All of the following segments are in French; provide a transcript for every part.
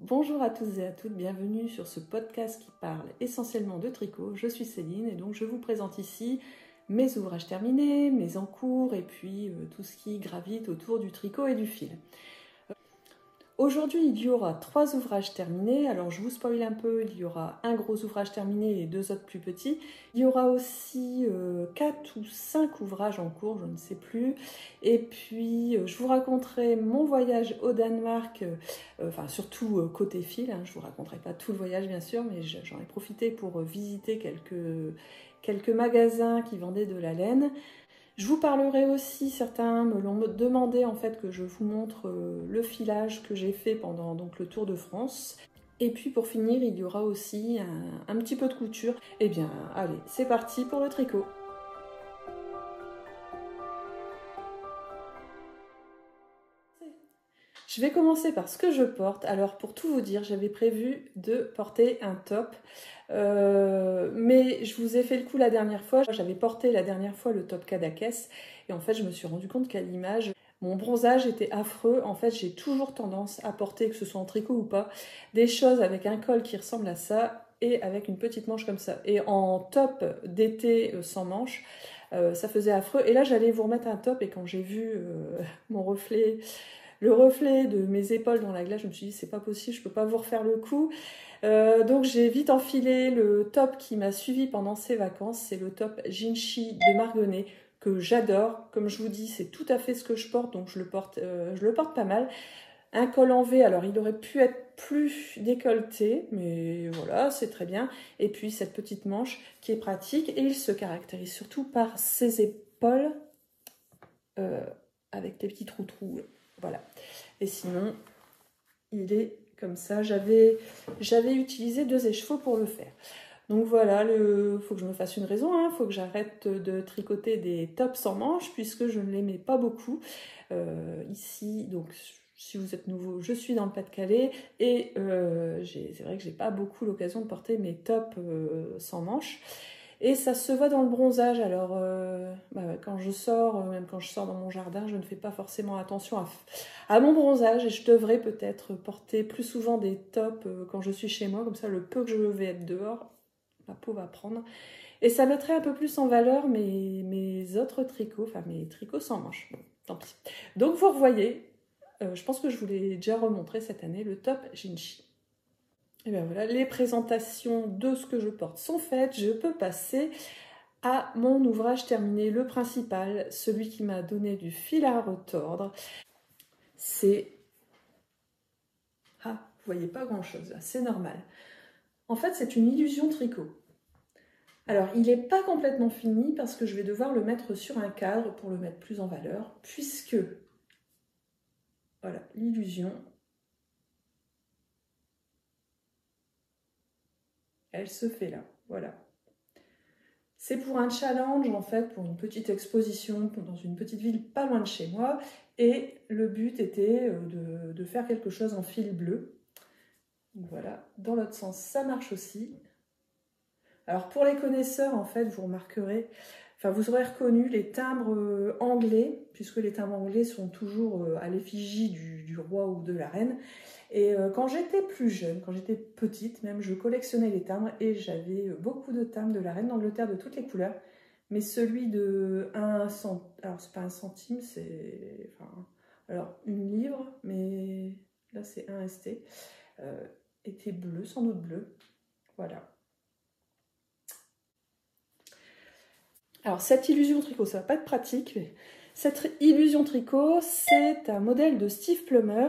Bonjour à tous et à toutes, bienvenue sur ce podcast qui parle essentiellement de tricot. Je suis Céline et donc je vous présente ici mes ouvrages terminés, mes en cours et puis tout ce qui gravite autour du tricot et du fil. Aujourd'hui, il y aura 3 ouvrages terminés. Alors, je vous spoil un peu, il y aura un gros ouvrage terminé et 2 autres plus petits. Il y aura aussi 4 ou 5 ouvrages en cours, je ne sais plus. Et puis, je vous raconterai mon voyage au Danemark, enfin, surtout côté fil. Hein. Je ne vous raconterai pas tout le voyage, bien sûr, mais j'en ai profité pour visiter quelques magasins qui vendaient de la laine. Je vous parlerai aussi, certains me l'ont demandé en fait que je vous montre le filage que j'ai fait pendant donc, le Tour de France. Et puis pour finir, il y aura aussi un petit peu de couture. Eh bien, allez, c'est parti pour le tricot. Je vais commencer par ce que je porte. Alors pour tout vous dire, j'avais prévu de porter un top. Mais je vous ai fait le coup la dernière fois. J'avais porté la dernière fois le top Cadaqués. Et en fait, je me suis rendu compte qu'à l'image, mon bronzage était affreux. En fait, j'ai toujours tendance à porter, que ce soit en tricot ou pas, des choses avec un col qui ressemble à ça et avec une petite manche comme ça. Et en top d'été sans manche, ça faisait affreux. Et là, j'allais vous remettre un top et quand j'ai vu mon reflet... Le reflet de mes épaules dans la glace, je me suis dit c'est pas possible, je peux pas vous refaire le coup. Donc j'ai vite enfilé le top qui m'a suivi pendant ces vacances, c'est le top Jinchi de Margonnet que j'adore. Comme je vous dis, c'est tout à fait ce que je porte, donc je le porte pas mal. Un col en V, alors il aurait pu être plus décolleté, mais voilà, c'est très bien. Et puis cette petite manche qui est pratique et il se caractérise surtout par ses épaules avec des petits trous. Voilà. Et sinon, il est comme ça. J'avais utilisé 2 écheveaux pour le faire. Donc voilà, faut que je me fasse une raison. Il faut que j'arrête de tricoter des tops sans manches puisque je ne les mets pas beaucoup. Ici, donc si vous êtes nouveau, je suis dans le Pas-de-Calais et c'est vrai que j'ai pas beaucoup l'occasion de porter mes tops sans manches. Et ça se voit dans le bronzage. Alors, quand je sors, même quand je sors dans mon jardin, je ne fais pas forcément attention à mon bronzage. Et je devrais peut-être porter plus souvent des tops quand je suis chez moi. Comme ça, le peu que je vais être dehors, ma peau va prendre. Et ça mettrait un peu plus en valeur mes autres tricots, enfin mes tricots sans manches. Bon, tant pis. Donc, vous revoyez, je pense que je vous l'ai déjà remontré cette année, le top Jinchi. Et bien voilà, les présentations de ce que je porte sont faites. Je peux passer à mon ouvrage terminé, le principal, celui qui m'a donné du fil à retordre. C'est... Ah, vous voyez pas grand-chose là, c'est normal. En fait, c'est une illusion tricot. Alors, il n'est pas complètement fini parce que je vais devoir le mettre sur un cadre pour le mettre plus en valeur, puisque... Voilà, l'illusion... Elle se fait là, voilà. C'est pour un challenge, en fait, pour une petite exposition dans une petite ville pas loin de chez moi. Et le but était de faire quelque chose en fil bleu. Donc voilà, dans l'autre sens, ça marche aussi. Alors pour les connaisseurs, en fait, vous remarquerez, enfin vous aurez reconnu les timbres anglais, puisque les timbres anglais sont toujours à l'effigie du roi ou de la reine. Et quand j'étais plus jeune, quand j'étais petite même, je collectionnais les timbres et j'avais beaucoup de timbres de la reine d'Angleterre de toutes les couleurs. Mais celui de 1 centime, alors c'est pas 1 centime, c'est... Enfin, alors 1 livre, mais là c'est 1 ST, était bleu, sans doute bleu. Voilà. Alors cette illusion tricot, ça va pas être pratique, mais cette illusion tricot, c'est un modèle de Steve Plummer,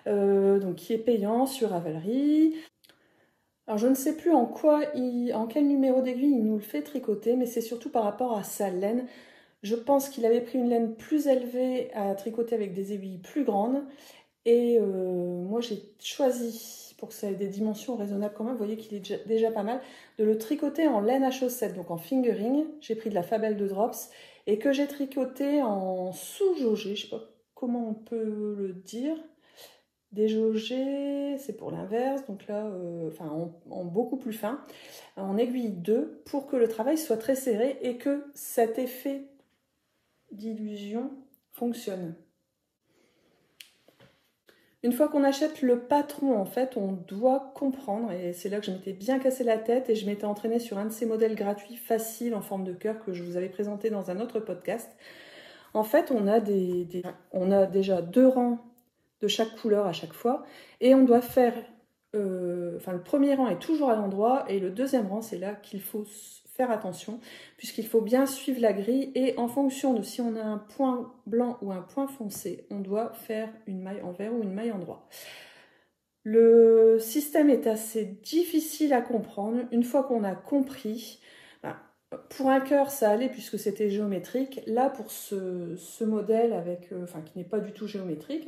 donc qui est payant sur Ravelry. Alors je ne sais plus en quel numéro d'aiguille il nous le fait tricoter, mais c'est surtout par rapport à sa laine. Je pense qu'il avait pris une laine plus élevée à tricoter avec des aiguilles plus grandes. Et moi j'ai choisi, pour que ça ait des dimensions raisonnables quand même, vous voyez qu'il est déjà pas mal, de le tricoter en laine à chaussette, donc en fingering. J'ai pris de la Fabelle de Drops et que j'ai tricoté en sous-jaugé, je ne sais pas comment on peut le dire. Déjaugé, c'est pour l'inverse, donc là, en beaucoup plus fin, en aiguille 2, pour que le travail soit très serré et que cet effet d'illusion fonctionne. Une fois qu'on achète le patron, en fait, on doit comprendre, et c'est là que je m'étais bien cassé la tête, et je m'étais entraînée sur un de ces modèles gratuits faciles en forme de cœur que je vous avais présenté dans un autre podcast. En fait, on a déjà 2 rangs de chaque couleur à chaque fois, et on doit faire... le premier rang est toujours à l'endroit, et le deuxième rang, c'est là qu'il faut faire attention, puisqu'il faut bien suivre la grille, et en fonction de si on a un point blanc ou un point foncé, on doit faire une maille en vert ou une maille en droit. Le système est assez difficile à comprendre. Une fois qu'on a compris, pour un cœur, ça allait puisque c'était géométrique. Là, pour ce modèle avec, qui n'est pas du tout géométrique,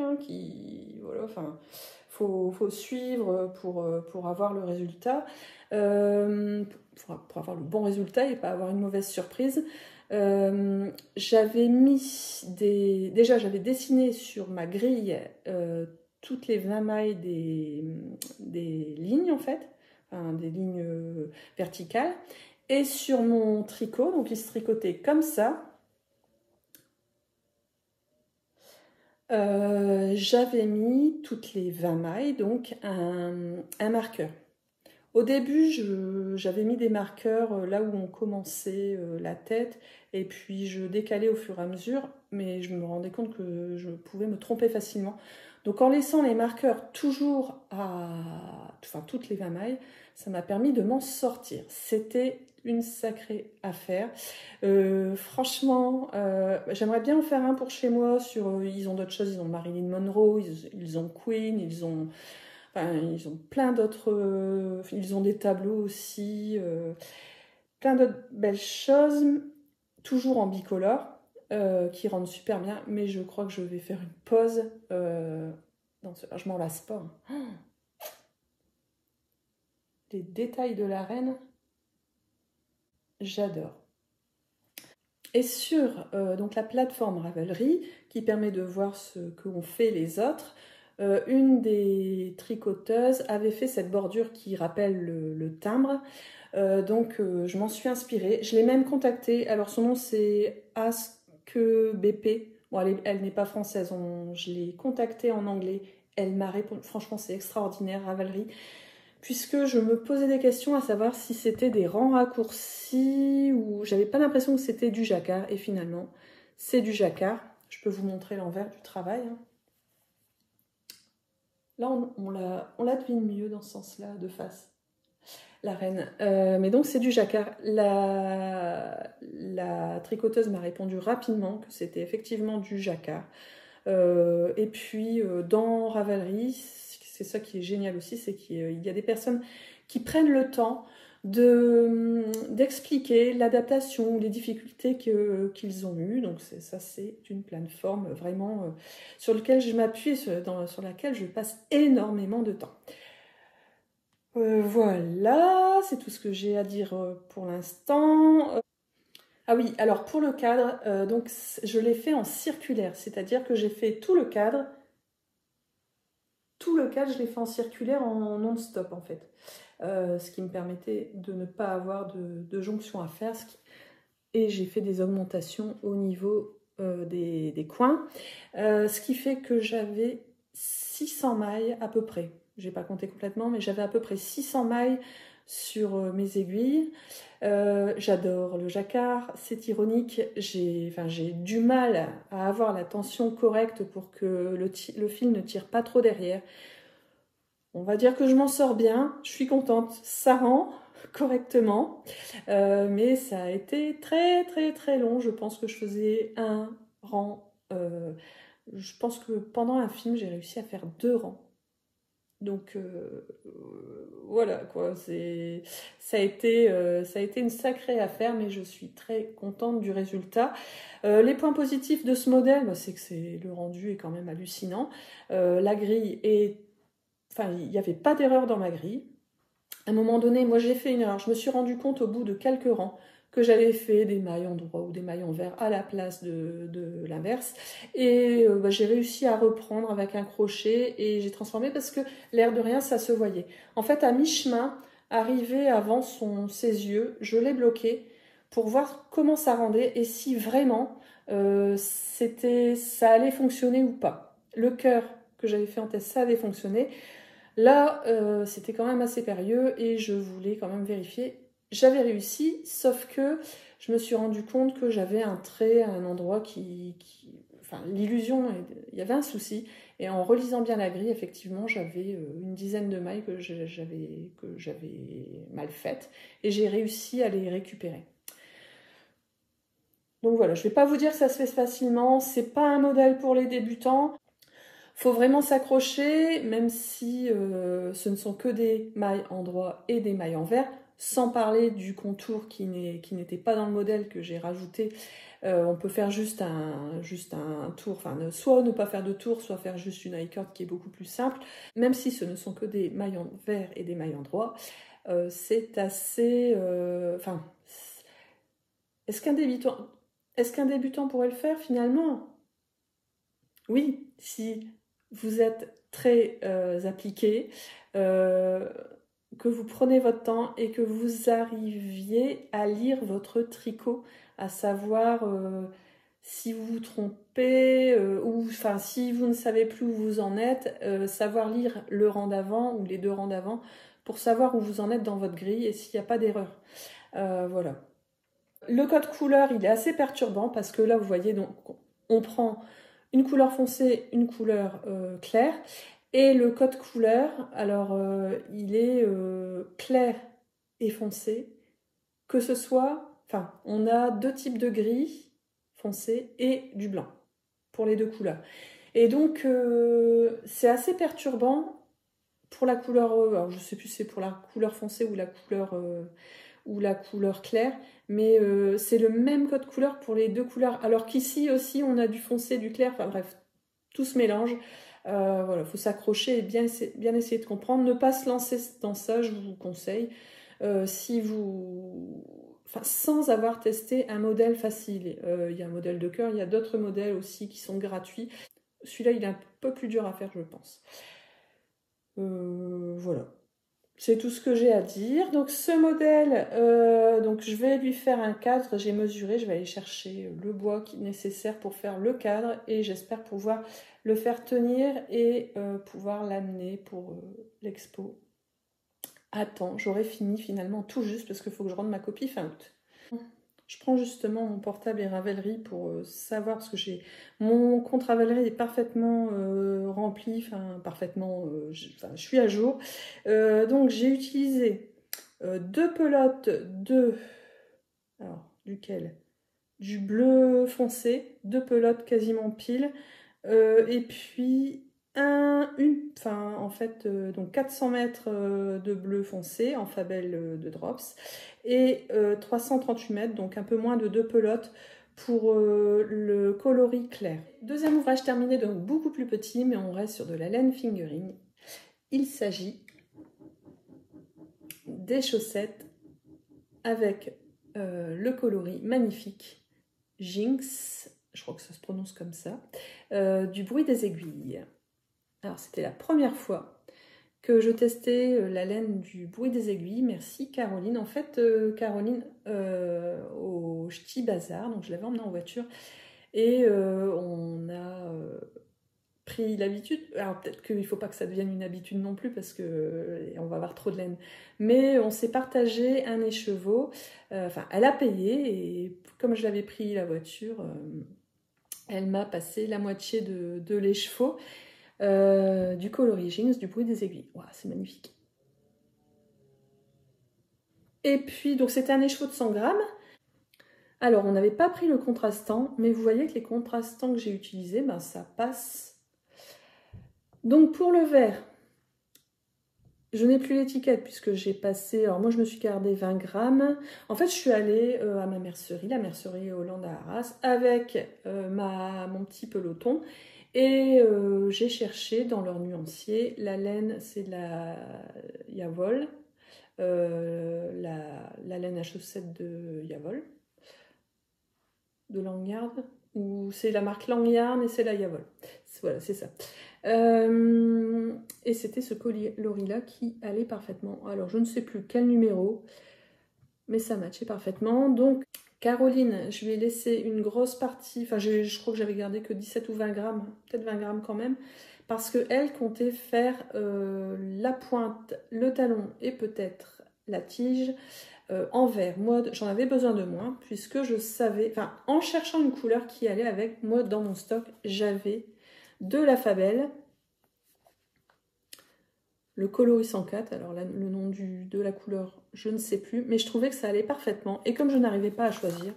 faut suivre pour avoir le résultat, pour avoir le bon résultat et pas avoir une mauvaise surprise. J'avais dessiné sur ma grille toutes les 20 mailles des lignes en fait, des lignes verticales. Et sur mon tricot, donc il se tricotait comme ça, j'avais mis toutes les 20 mailles, donc un marqueur. Au début, j'avais mis des marqueurs là où on commençait la tête, et puis je décalais au fur et à mesure, mais je me rendais compte que je pouvais me tromper facilement. Donc en laissant les marqueurs toujours toutes les 20 mailles, ça m'a permis de m'en sortir. C'était une sacrée affaire. Franchement, j'aimerais bien en faire un pour chez moi. Ils ont d'autres choses, ils ont Marilyn Monroe, ils ont Queen, ils ont plein d'autres... ils ont des tableaux aussi, plein d'autres belles choses, toujours en bicolore, qui rendent super bien. Mais je crois que je vais faire une pause je m'en lasse pas. Les détails de la reine, j'adore. Et sur donc la plateforme Ravelry, qui permet de voir ce qu'ont fait les autres, une des tricoteuses avait fait cette bordure qui rappelle le timbre. Je m'en suis inspirée. Je l'ai même contactée. Alors son nom c'est Ask BP. Bon, elle n'est pas française. Je l'ai contactée en anglais. Elle m'a répondu. Franchement, c'est extraordinaire, Ravelry. Puisque je me posais des questions à savoir si c'était des rangs raccourcis ou j'avais pas l'impression que c'était du jacquard. Et finalement, c'est du jacquard. Je peux vous montrer l'envers du travail. Là, on la devine mieux dans ce sens-là, de face. La reine. Mais donc, c'est du jacquard. La tricoteuse m'a répondu rapidement que c'était effectivement du jacquard. Et puis, dans Ravelry, c'est ça qui est génial aussi, c'est qu'il y a des personnes qui prennent le temps d'expliquer l'adaptation, les difficultés qu'ils ont eues. Donc ça, c'est une plateforme vraiment sur laquelle je m'appuie, sur laquelle je passe énormément de temps. Voilà, c'est tout ce que j'ai à dire pour l'instant. Ah oui, alors pour le cadre, je l'ai fait en circulaire, c'est-à-dire que j'ai fait tout le cadre, je l'ai fait en circulaire en non-stop en fait. Ce qui me permettait de ne pas avoir de jonction à faire. Et j'ai fait des augmentations au niveau des coins. Ce qui fait que j'avais 600 mailles à peu près. Je n'ai pas compté complètement, mais j'avais à peu près 600 mailles sur mes aiguilles. J'adore le jacquard, c'est ironique, j'ai du mal à avoir la tension correcte pour que le fil ne tire pas trop derrière. On va dire que je m'en sors bien, je suis contente, ça rend correctement, mais ça a été très très très long. Je pense que je faisais un rang, je pense que pendant un film j'ai réussi à faire 2 rangs. Donc voilà quoi, ça a été une sacrée affaire, mais je suis très contente du résultat. Les points positifs de ce modèle, c'est que le rendu est quand même hallucinant. La grille il n'y avait pas d'erreur dans ma grille. À un moment donné, moi j'ai fait une erreur. Je me suis rendu compte au bout de quelques rangs que j'avais fait des mailles en droit ou des mailles en vert à la place de l'inverse. Et j'ai réussi à reprendre avec un crochet et j'ai transformé parce que l'air de rien, ça se voyait. En fait, à mi-chemin, arrivé avant ses yeux, je l'ai bloqué pour voir comment ça rendait et si vraiment ça allait fonctionner ou pas. Le cœur que j'avais fait en test, ça avait fonctionné. Là, c'était quand même assez périlleux et je voulais quand même vérifier. J'avais réussi, sauf que je me suis rendu compte que j'avais un trait à un endroit enfin, l'illusion, il y avait un souci. Et en relisant bien la grille, effectivement, j'avais une dizaine de mailles que j'avais mal faites. Et j'ai réussi à les récupérer. Donc voilà, je ne vais pas vous dire que ça se fait facilement. C'est pas un modèle pour les débutants. Faut vraiment s'accrocher, même si ce ne sont que des mailles en droit et des mailles en vert, sans parler du contour qui n'était pas dans le modèle que j'ai rajouté. On peut faire juste un tour, enfin soit ne pas faire de tour, soit faire juste une I-cord qui est beaucoup plus simple. Même si ce ne sont que des mailles en vert et des mailles en droit, c'est assez... Enfin, est-ce qu'un débutant pourrait le faire finalement? Oui, si vous êtes très appliqué, que vous prenez votre temps et que vous arriviez à lire votre tricot, à savoir si vous vous trompez ou enfin si vous ne savez plus où vous en êtes, savoir lire le rang d'avant ou les deux rangs d'avant pour savoir où vous en êtes dans votre grille et s'il n'y a pas d'erreur. Voilà. Le code couleur, il est assez perturbant parce que là, vous voyez, donc on prend une couleur foncée, une couleur claire. Et le code couleur, alors il est clair et foncé. Que ce soit, enfin, on a deux types de gris foncé et du blanc pour les deux couleurs. Et donc, c'est assez perturbant pour la couleur, alors je ne sais plus si c'est pour la couleur foncée ou la couleur claire, mais c'est le même code couleur pour les deux couleurs. Alors qu'ici aussi, on a du foncé, du clair, enfin bref, tout se mélange. Voilà, il faut s'accrocher et bien essayer de comprendre. Ne pas se lancer dans ça, je vous conseille. Sans avoir testé un modèle facile. Il y a un modèle de cœur, il y a d'autres modèles aussi qui sont gratuits. Celui-là, il est un peu plus dur à faire, je pense. Voilà. C'est tout ce que j'ai à dire. Donc ce modèle, donc je vais lui faire un cadre. J'ai mesuré, je vais aller chercher le bois nécessaire pour faire le cadre et j'espère pouvoir le faire tenir et pouvoir l'amener pour l'expo. Attends, j'aurai fini finalement tout juste parce qu'il faut que je rende ma copie fin août. Je prends justement mon portable et Ravelry pour savoir, parce que mon compte Ravelry est parfaitement rempli, enfin parfaitement, je suis à jour. Donc j'ai utilisé deux pelotes alors duquel? Du bleu foncé, deux pelotes quasiment pile, et puis donc 400 mètres de bleu foncé en Fabel de Drops et 338 mètres, donc un peu moins de deux pelotes pour le coloris clair. Deuxième ouvrage terminé, donc beaucoup plus petit, mais on reste sur de la laine fingering. Il s'agit des chaussettes avec le coloris magnifique Jinx, je crois que ça se prononce comme ça, du bruit des aiguilles. Alors c'était la première fois que je testais la laine du bruit des aiguilles. Merci Caroline. En fait, Caroline au Ch'ti Bazar, donc je l'avais emmenée en voiture et on a pris l'habitude. Alors peut-être qu'il ne faut pas que ça devienne une habitude non plus parce que on va avoir trop de laine. Mais on s'est partagé un écheveau. Enfin, elle a payé et comme je l'avais pris la voiture, elle m'a passé la moitié de l'écheveau. Du coloris Jinx, du bruit des aiguilles. Wow, c'est magnifique. Et puis, donc c'était un écheveau de 100 grammes. Alors, on n'avait pas pris le contrastant, mais vous voyez que les contrastants que j'ai utilisés, ben, ça passe. Donc, pour le vert, je n'ai plus l'étiquette puisque j'ai passé... Alors, moi, je me suis gardé 20 grammes. En fait, je suis allée à ma mercerie, la mercerie Hollande à Arras, avec mon petit peloton. Et j'ai cherché dans leur nuancier, la laine c'est de la Yavol, la laine à chaussettes de Yavol, de Langyard, ou c'est la marque Langyard et c'est la Yavol. Voilà, c'est ça. Et c'était ce coloris-là qui allait parfaitement. Alors je ne sais plus quel numéro, mais ça matchait parfaitement. Donc Caroline, je lui ai laissé une grosse partie, enfin je crois que j'avais gardé que 17 ou 20 grammes, peut-être 20 grammes quand même, parce qu'elle comptait faire la pointe, le talon et peut-être la tige en vert. Moi, j'en avais besoin de moins puisque je savais, enfin, en cherchant une couleur qui allait avec, moi, dans mon stock, j'avais de la Fabel, le coloris 104, alors là, le nom de la couleur, je ne sais plus, mais je trouvais que ça allait parfaitement. Et comme je n'arrivais pas à choisir,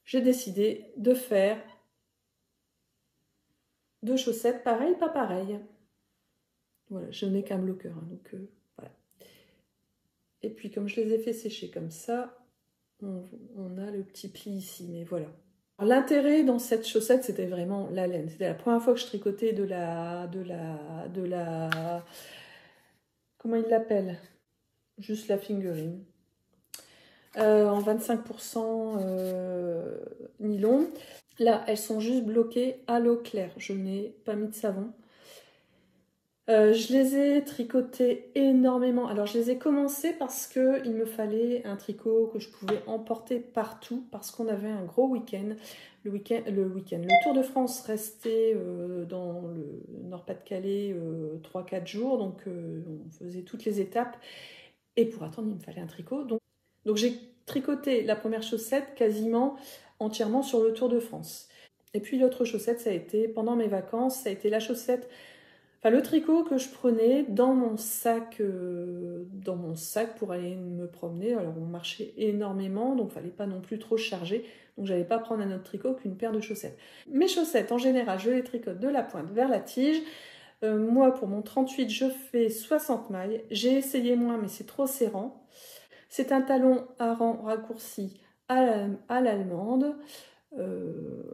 j'ai décidé de faire deux chaussettes, pareil, pas pareil. Voilà, je n'ai qu'un bloqueur, hein, donc voilà. Et puis comme je les ai fait sécher comme ça, on a le petit pli ici, mais voilà. L'intérêt dans cette chaussette, c'était vraiment la laine. C'était la première fois que je tricotais de la comment il l'appelle? Juste la fingering. En 25% nylon. Là, elles sont juste bloquées à l'eau claire. Je n'ai pas mis de savon. Je les ai tricotées énormément. Alors, je les ai commencées parce qu'il me fallait un tricot que je pouvais emporter partout parce qu'on avait un gros week-end. Le Tour de France restait dans le Nord-Pas-de-Calais 3-4 jours. Donc, on faisait toutes les étapes. Et pour attendre, il me fallait un tricot. Donc j'ai tricoté la première chaussette quasiment entièrement sur le Tour de France. Et puis l'autre chaussette, ça a été, pendant mes vacances, ça a été la chaussette, enfin le tricot que je prenais dans mon sac pour aller me promener. Alors on marchait énormément, donc il ne fallait pas non plus trop charger. Donc j'allais pas prendre un autre tricot qu'une paire de chaussettes. Mes chaussettes, en général, je les tricote de la pointe vers la tige. Moi, pour mon 38, je fais 60 mailles. J'ai essayé moins, mais c'est trop serrant. C'est un talon à rang raccourci à l'allemande.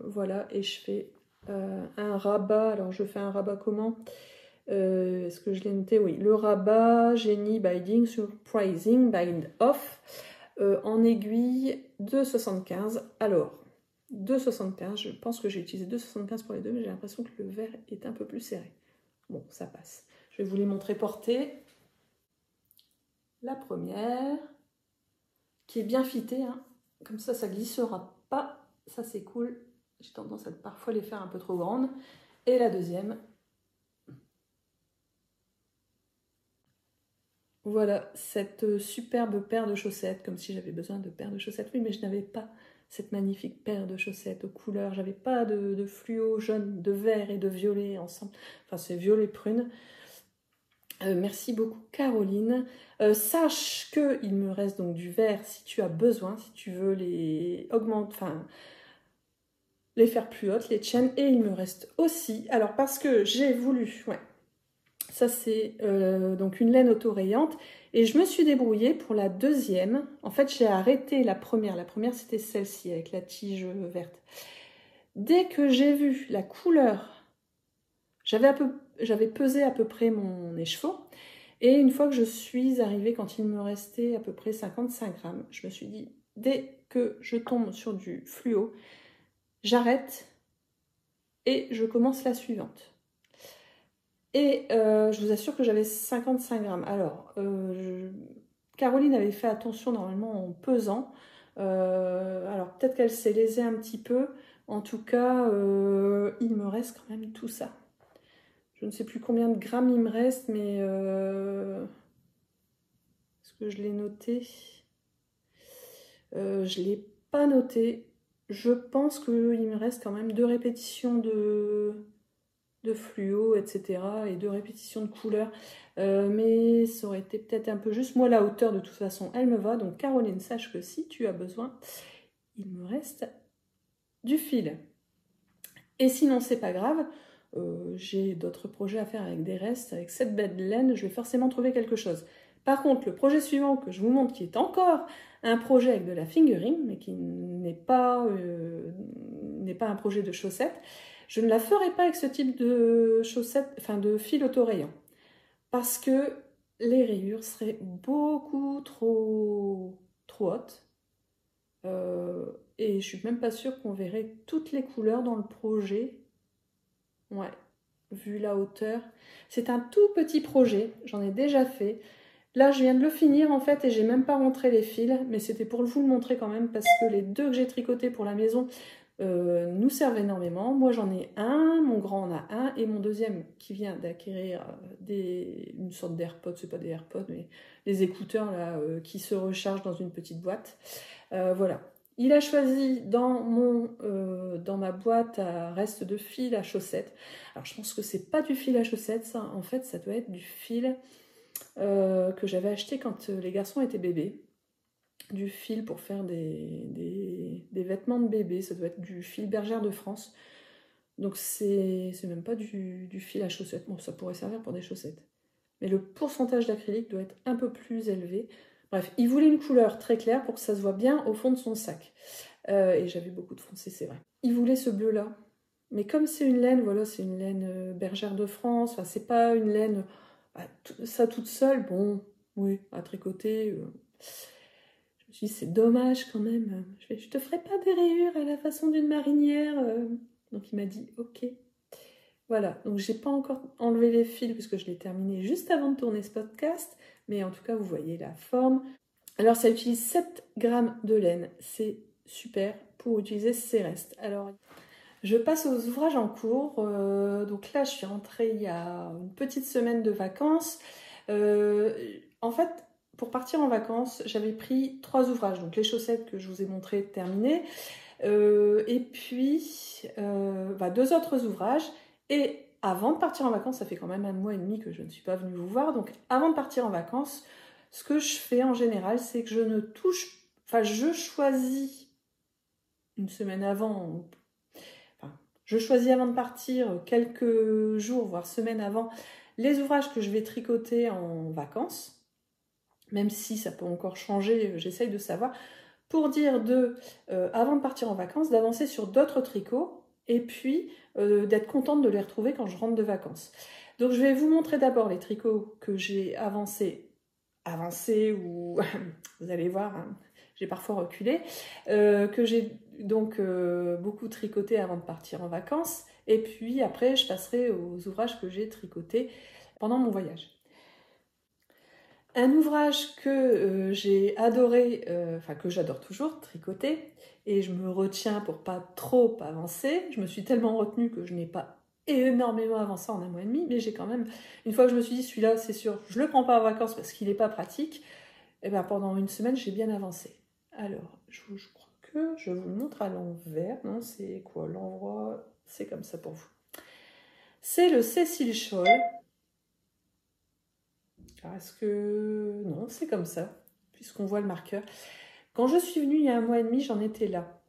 Voilà, et je fais un rabat. Alors, je fais un rabat comment? Est-ce que je l'ai noté? Oui, le rabat Jenny Binding Surprising Bind Off en aiguille 2,75. Alors, 2,75, je pense que j'ai utilisé 2,75 pour les deux, mais j'ai l'impression que le vert est un peu plus serré. Bon, ça passe. Je vais vous les montrer portées. La première, qui est bien fitée, hein. Comme ça glissera pas. Ça, c'est cool. J'ai tendance à parfois les faire un peu trop grandes. Et la deuxième. Voilà, cette superbe paire de chaussettes, comme si j'avais besoin de paires de chaussettes. Oui, mais je n'avais pas cette magnifique paire de chaussettes aux couleurs. J'avais pas de fluo jaune, de vert et de violet ensemble. Enfin, c'est violet prune. Merci beaucoup Caroline. Sache qu'il me reste donc du vert si tu as besoin, si tu veux les augmenter, enfin les faire plus hautes, les chaînes. Et il me reste aussi, alors parce que j'ai voulu, ouais, ça c'est donc une laine autorayante et je me suis débrouillée pour la deuxième. En fait j'ai arrêté la première c'était celle-ci avec la tige verte. Dès que j'ai vu la couleur, j'avais pesé à peu près mon écheveau. Et une fois que je suis arrivée, quand il me restait à peu près 55 grammes, je me suis dit, dès que je tombe sur du fluo, j'arrête et je commence la suivante. Et je vous assure que j'avais 55 grammes. Alors, Caroline avait fait attention normalement en pesant. Alors peut-être qu'elle s'est lésée un petit peu. En tout cas, il me reste quand même tout ça. Je ne sais plus combien de grammes il me reste, mais est-ce que je l'ai noté? Je ne l'ai pas noté. Je pense qu'il me reste quand même 2 répétitions de fluo, etc. et 2 répétitions de couleurs. Mais ça aurait été peut-être un peu juste. Moi, la hauteur, de toute façon, elle me va. Donc, Caroline, sache que si tu as besoin, il me reste du fil. Et sinon, c'est pas grave. J'ai d'autres projets à faire avec des restes. Avec cette belle laine, je vais forcément trouver quelque chose. Par contre, le projet suivant que je vous montre, qui est encore un projet avec de la fingering, mais qui n'est pas un projet de chaussettes, je ne la ferai pas avec ce type de chaussettes, enfin de fil autorayant, parce que les rayures seraient beaucoup trop hautes. Et je suis même pas sûre qu'on verrait toutes les couleurs dans le projet. Ouais, vu la hauteur. C'est un tout petit projet, j'en ai déjà fait. Là, je viens de le finir en fait et j'ai même pas rentré les fils, mais c'était pour vous le montrer quand même parce que les 2 que j'ai tricotés pour la maison nous servent énormément. Moi j'en ai un, mon grand en a un, et mon deuxième qui vient d'acquérir une sorte d'AirPods, c'est pas des AirPods, mais des écouteurs là, qui se rechargent dans une petite boîte. Voilà. Il a choisi dans ma boîte à reste de fil à chaussettes. Alors je pense que c'est pas du fil à chaussettes, ça. En fait, ça doit être du fil que j'avais acheté quand les garçons étaient bébés. Du fil pour faire des vêtements de bébé. Ça doit être du fil Bergère de France. Donc c'est même pas du fil à chaussettes. Bon, ça pourrait servir pour des chaussettes. Mais le pourcentage d'acrylique doit être un peu plus élevé. Bref, il voulait une couleur très claire pour que ça se voit bien au fond de son sac. Et j'avais beaucoup de foncé, c'est vrai. Il voulait ce bleu-là. Mais comme c'est une laine, voilà, c'est une laine Bergère de France. Enfin, c'est pas une laine, ça toute seule. Bon, oui, à tricoter. Je me suis dit, c'est dommage quand même. Je te ferai pas des rayures à la façon d'une marinière. Donc il m'a dit, ok. Voilà, donc j'ai pas encore enlevé les fils puisque je l'ai terminé juste avant de tourner ce podcast. Mais en tout cas, vous voyez la forme. Alors, ça utilise 7 grammes de laine. C'est super pour utiliser ces restes. Alors, je passe aux ouvrages en cours. Donc là, je suis rentrée il y a une petite semaine de vacances. En fait, pour partir en vacances, j'avais pris 3 ouvrages. Donc les chaussettes que je vous ai montrées terminées. Et puis 2 autres ouvrages. Et avant de partir en vacances, ça fait quand même 1 mois et demi que je ne suis pas venue vous voir. Donc avant de partir en vacances, ce que je fais en général, c'est que je ne touche... Enfin, je choisis une semaine avant... Enfin, je choisis avant de partir quelques jours, voire semaines avant, les ouvrages que je vais tricoter en vacances. Même si ça peut encore changer, j'essaye de savoir. Pour dire avant de partir en vacances, d'avancer sur d'autres tricots et puis d'être contente de les retrouver quand je rentre de vacances. Donc je vais vous montrer d'abord les tricots que j'ai avancés ou vous allez voir, hein, j'ai parfois reculé, que j'ai donc beaucoup tricoté avant de partir en vacances. Et puis après, je passerai aux ouvrages que j'ai tricotés pendant mon voyage. Un ouvrage que j'ai adoré, que j'adore toujours, tricoter, et je me retiens pour pas trop avancer. Je me suis tellement retenue que je n'ai pas énormément avancé en 1 mois et demi, mais j'ai quand même, une fois que je me suis dit, celui-là, c'est sûr, je le prends pas en vacances parce qu'il n'est pas pratique, et bien pendant 1 semaine, j'ai bien avancé. Alors, je crois que je vous le montre à l'envers. Non, c'est quoi l'endroit? C'est comme ça pour vous. C'est le Cécile Scholl. Alors, est-ce que... Non, c'est comme ça, puisqu'on voit le marqueur. Quand je suis venue il y a 1 mois et demi, j'en étais là.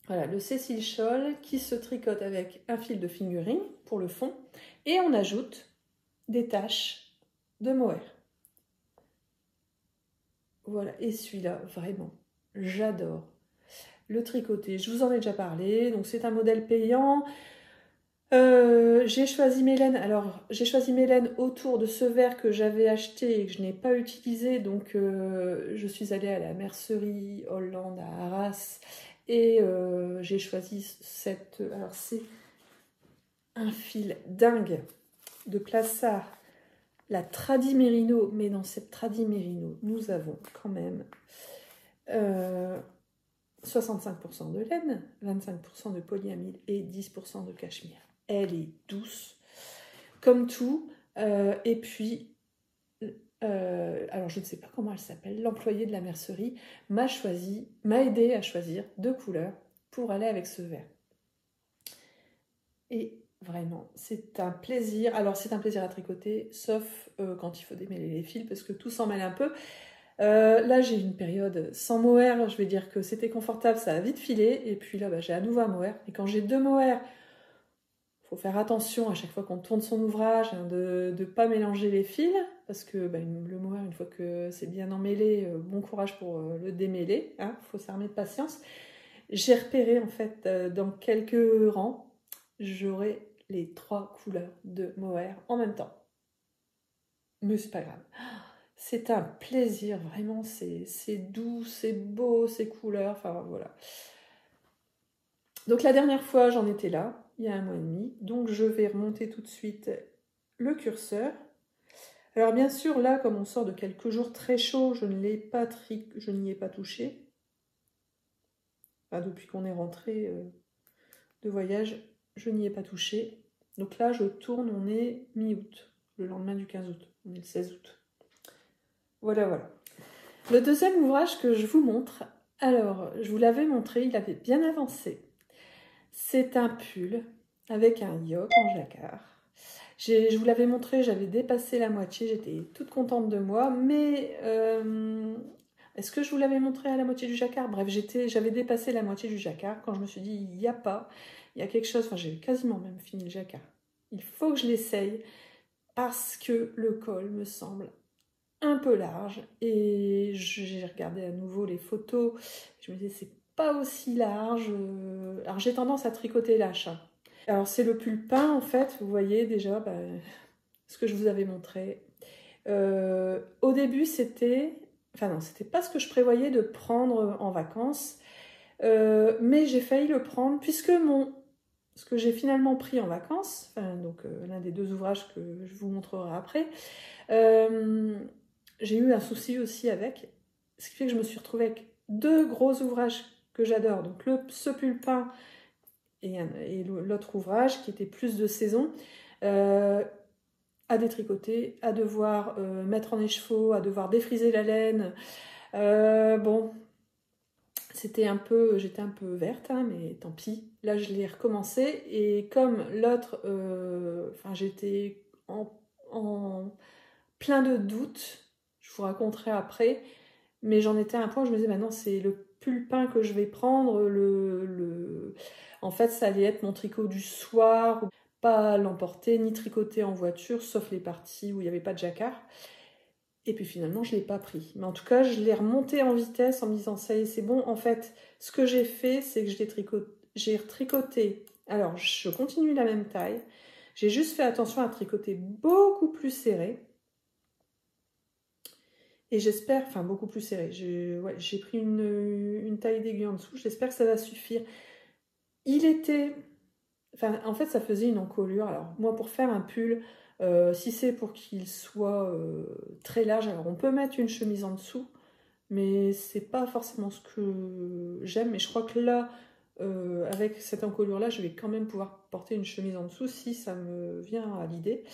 Voilà, le Cécile Scholl qui se tricote avec un fil de fingering pour le fond. Et on ajoute des taches de mohair. Voilà, et celui-là, vraiment, j'adore le tricoter. Je vous en ai déjà parlé, donc c'est un modèle payant. J'ai choisi mes laines. Alors, j'ai choisi mes laines autour de ce vert que j'avais acheté et que je n'ai pas utilisé. Donc, je suis allée à la mercerie Hollande à Arras et j'ai choisi cette. Alors, c'est un fil dingue de Plassard, la Tradi Merino. Mais dans cette Tradi Merino, nous avons quand même 65% de laine, 25% de polyamide et 10% de cachemire. Elle est douce, comme tout. Et puis, alors je ne sais pas comment elle s'appelle, l'employé de la mercerie m'a aidé à choisir 2 couleurs pour aller avec ce vert. Et vraiment, c'est un plaisir. Alors c'est un plaisir à tricoter, sauf quand il faut démêler les fils, parce que tout s'en mêle un peu. Là, j'ai une période sans mohair. Je vais dire que c'était confortable, ça a vite filé. Et puis là, j'ai à nouveau un mohair. Et quand j'ai 2 mohairs, faut faire attention à chaque fois qu'on tourne son ouvrage, hein, de ne pas mélanger les fils, parce que le mohair, une fois que c'est bien emmêlé, bon courage pour le démêler, hein, faut s'armer de patience. J'ai repéré en fait dans quelques rangs, j'aurai les 3 couleurs de mohair en même temps. Mais c'est pas grave. C'est un plaisir, vraiment, c'est doux, c'est beau, ces couleurs, enfin voilà. Donc la dernière fois, j'en étais là, il y a 1 mois et demi. Donc je vais remonter tout de suite le curseur. Alors bien sûr, là, comme on sort de quelques jours très chauds, je n'y ai pas touché. Enfin, depuis qu'on est rentré, de voyage, je n'y ai pas touché. Donc là, je tourne, on est mi-août, le lendemain du 15 août. On est le 16 août. Voilà, voilà. Le deuxième ouvrage que je vous montre, alors, je vous l'avais montré, il avait bien avancé. C'est un pull avec un yoke en jacquard. Je vous l'avais montré, j'avais dépassé la moitié, j'étais toute contente de moi, mais est-ce que je vous l'avais montré à la moitié du jacquard? Bref, j'avais dépassé la moitié du jacquard quand je me suis dit, il n'y a pas, il y a quelque chose, enfin j'ai quasiment même fini le jacquard. Il faut que je l'essaye parce que le col me semble un peu large et j'ai regardé à nouveau les photos, je me disais c'est pas aussi large, alors j'ai tendance à tricoter l'achat. Alors c'est le pull peint en fait, vous voyez déjà ce que je vous avais montré. Au début c'était, enfin non c'était pas ce que je prévoyais de prendre en vacances, mais j'ai failli le prendre puisque ce que j'ai finalement pris en vacances, enfin, donc l'un des deux ouvrages que je vous montrerai après, j'ai eu un souci aussi avec, ce qui fait que je me suis retrouvée avec deux gros ouvrages que j'adore, donc ce pull peint et l'autre ouvrage qui était plus de saison, à détricoter, à devoir mettre en écheveau, à devoir défriser la laine. Bon, j'étais un peu verte, hein, mais tant pis. Là, je l'ai recommencé et comme l'autre, j'étais en plein de doutes. Je vous raconterai après, mais j'en étais à un point où je me disais, maintenant c'est le pull peint que je vais prendre, en fait ça allait être mon tricot du soir, pas l'emporter, ni tricoter en voiture, sauf les parties où il n'y avait pas de jacquard. Et puis finalement je ne l'ai pas pris. Mais en tout cas je l'ai remonté en vitesse en me disant, ça y est c'est bon. En fait ce que j'ai fait c'est que j'ai retricoté, alors je continue la même taille, j'ai juste fait attention à tricoter beaucoup plus serré. Et j'espère, enfin beaucoup plus serré, j'ai pris une taille d'aiguille en dessous, j'espère que ça va suffire. Il était, enfin en fait ça faisait une encolure, alors moi pour faire un pull, si c'est pour qu'il soit très large, alors on peut mettre une chemise en dessous, mais c'est pas forcément ce que j'aime, mais je crois que là, avec cette encolure là, je vais quand même pouvoir porter une chemise en dessous si ça me vient à l'idée.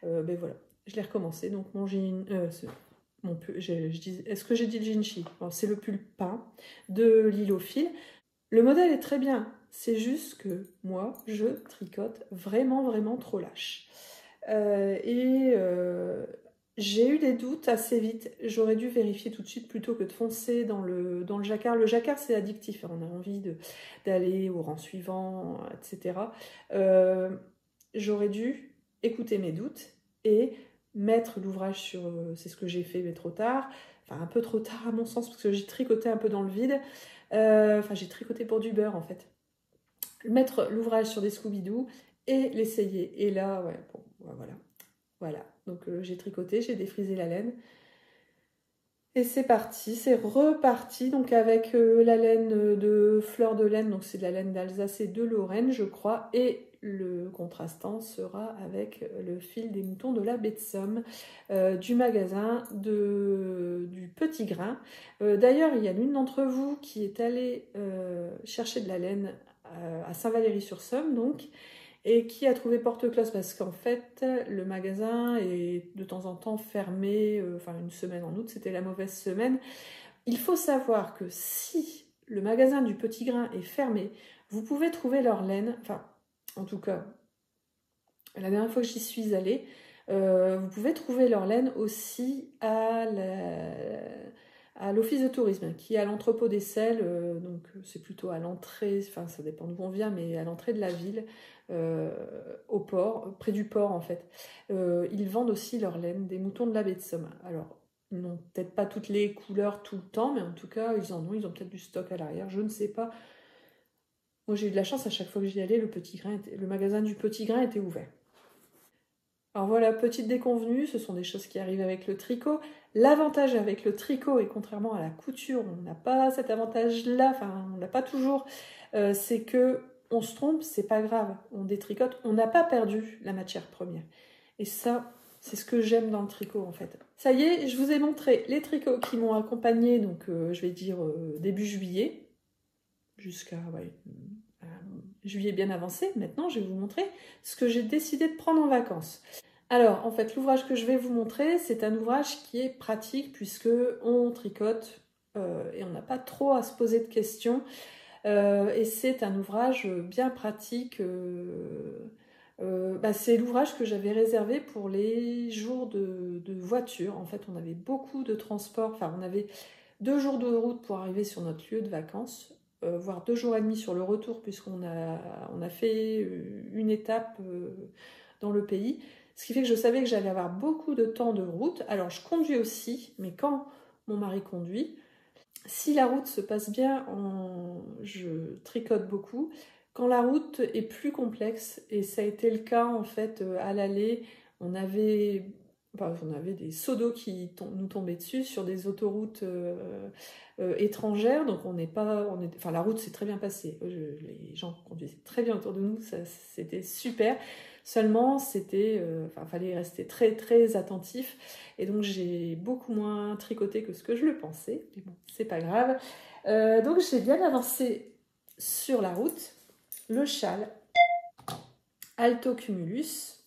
Ben voilà, je l'ai recommencé, donc mon jean... est-ce que j'ai dit le Jinchi? C'est le pull peint de Lilofil. Le modèle est très bien, c'est juste que moi, je tricote vraiment, vraiment trop lâche. J'ai eu des doutes assez vite. J'aurais dû vérifier tout de suite plutôt que de foncer dans le jacquard. Le jacquard, c'est addictif, on a envie d'aller au rang suivant, etc. J'aurais dû écouter mes doutes et mettre l'ouvrage sur... c'est ce que j'ai fait, mais trop tard. Enfin, un peu trop tard à mon sens, parce que j'ai tricoté un peu dans le vide. J'ai tricoté pour du beurre, en fait. Mettre l'ouvrage sur des Scooby-Doo et l'essayer. Et là, ouais, bon, voilà. Voilà. Donc, j'ai tricoté, j'ai défrisé la laine. Et c'est parti, c'est reparti. Donc, avec la laine de fleur de laine, donc c'est de la laine d'Alsace et de Lorraine, je crois. Et le contrastant sera avec le fil des moutons de la baie de Somme du magasin du Petit Grain. D'ailleurs, il y a l'une d'entre vous qui est allée chercher de la laine à Saint-Valery-sur-Somme, donc, et qui a trouvé porte close parce qu'en fait, le magasin est de temps en temps fermé, une semaine en août, c'était la mauvaise semaine. Il faut savoir que si le magasin du Petit Grain est fermé, vous pouvez trouver leur laine, en tout cas, la dernière fois que j'y suis allée, vous pouvez trouver leur laine aussi à l'office de tourisme, qui est à l'entrepôt des Selles, donc c'est plutôt à l'entrée, ça dépend d'où on vient, mais à l'entrée de la ville, au port, près du port en fait. Ils vendent aussi leur laine, des moutons de la baie de Somme. Alors, ils n'ont peut-être pas toutes les couleurs tout le temps, mais en tout cas, ils ont peut-être du stock à l'arrière, je ne sais pas. Moi, j'ai eu de la chance, à chaque fois que j'y allais, le magasin du Petit Grain était ouvert. Alors voilà, petite déconvenue, ce sont des choses qui arrivent avec le tricot. L'avantage avec le tricot, et contrairement à la couture, on n'a pas cet avantage-là, on n'a pas toujours, c'est que on se trompe, c'est pas grave, on détricote, on n'a pas perdu la matière première. Et ça, c'est ce que j'aime dans le tricot en fait. Ça y est, je vous ai montré les tricots qui m'ont accompagnée, donc je vais dire début juillet, jusqu'à juillet bien avancé. Maintenant, je vais vous montrer ce que j'ai décidé de prendre en vacances. Alors, en fait, l'ouvrage que je vais vous montrer, c'est un ouvrage qui est pratique puisque on tricote et on n'a pas trop à se poser de questions. Et c'est un ouvrage bien pratique. C'est l'ouvrage que j'avais réservé pour les jours de voiture. En fait, on avait beaucoup de transport. Enfin, on avait 2 jours de route pour arriver sur notre lieu de vacances, voire 2 jours et demi sur le retour puisqu'on a fait une étape dans le pays. Ce qui fait que je savais que j'allais avoir beaucoup de temps de route. Alors, je conduis aussi, mais quand mon mari conduit, si la route se passe bien, je tricote beaucoup. Quand la route est plus complexe, et ça a été le cas en fait à l'aller, on avait des seaux d'eau qui nous tombaient dessus sur des autoroutes étrangères, donc la route s'est très bien passée. Les gens conduisaient très bien autour de nous, c'était super. Seulement, fallait rester très très attentif, et donc j'ai beaucoup moins tricoté que ce que je le pensais. Mais bon, c'est pas grave. Donc j'ai bien avancé sur la route. Le châle Alto Cumulus.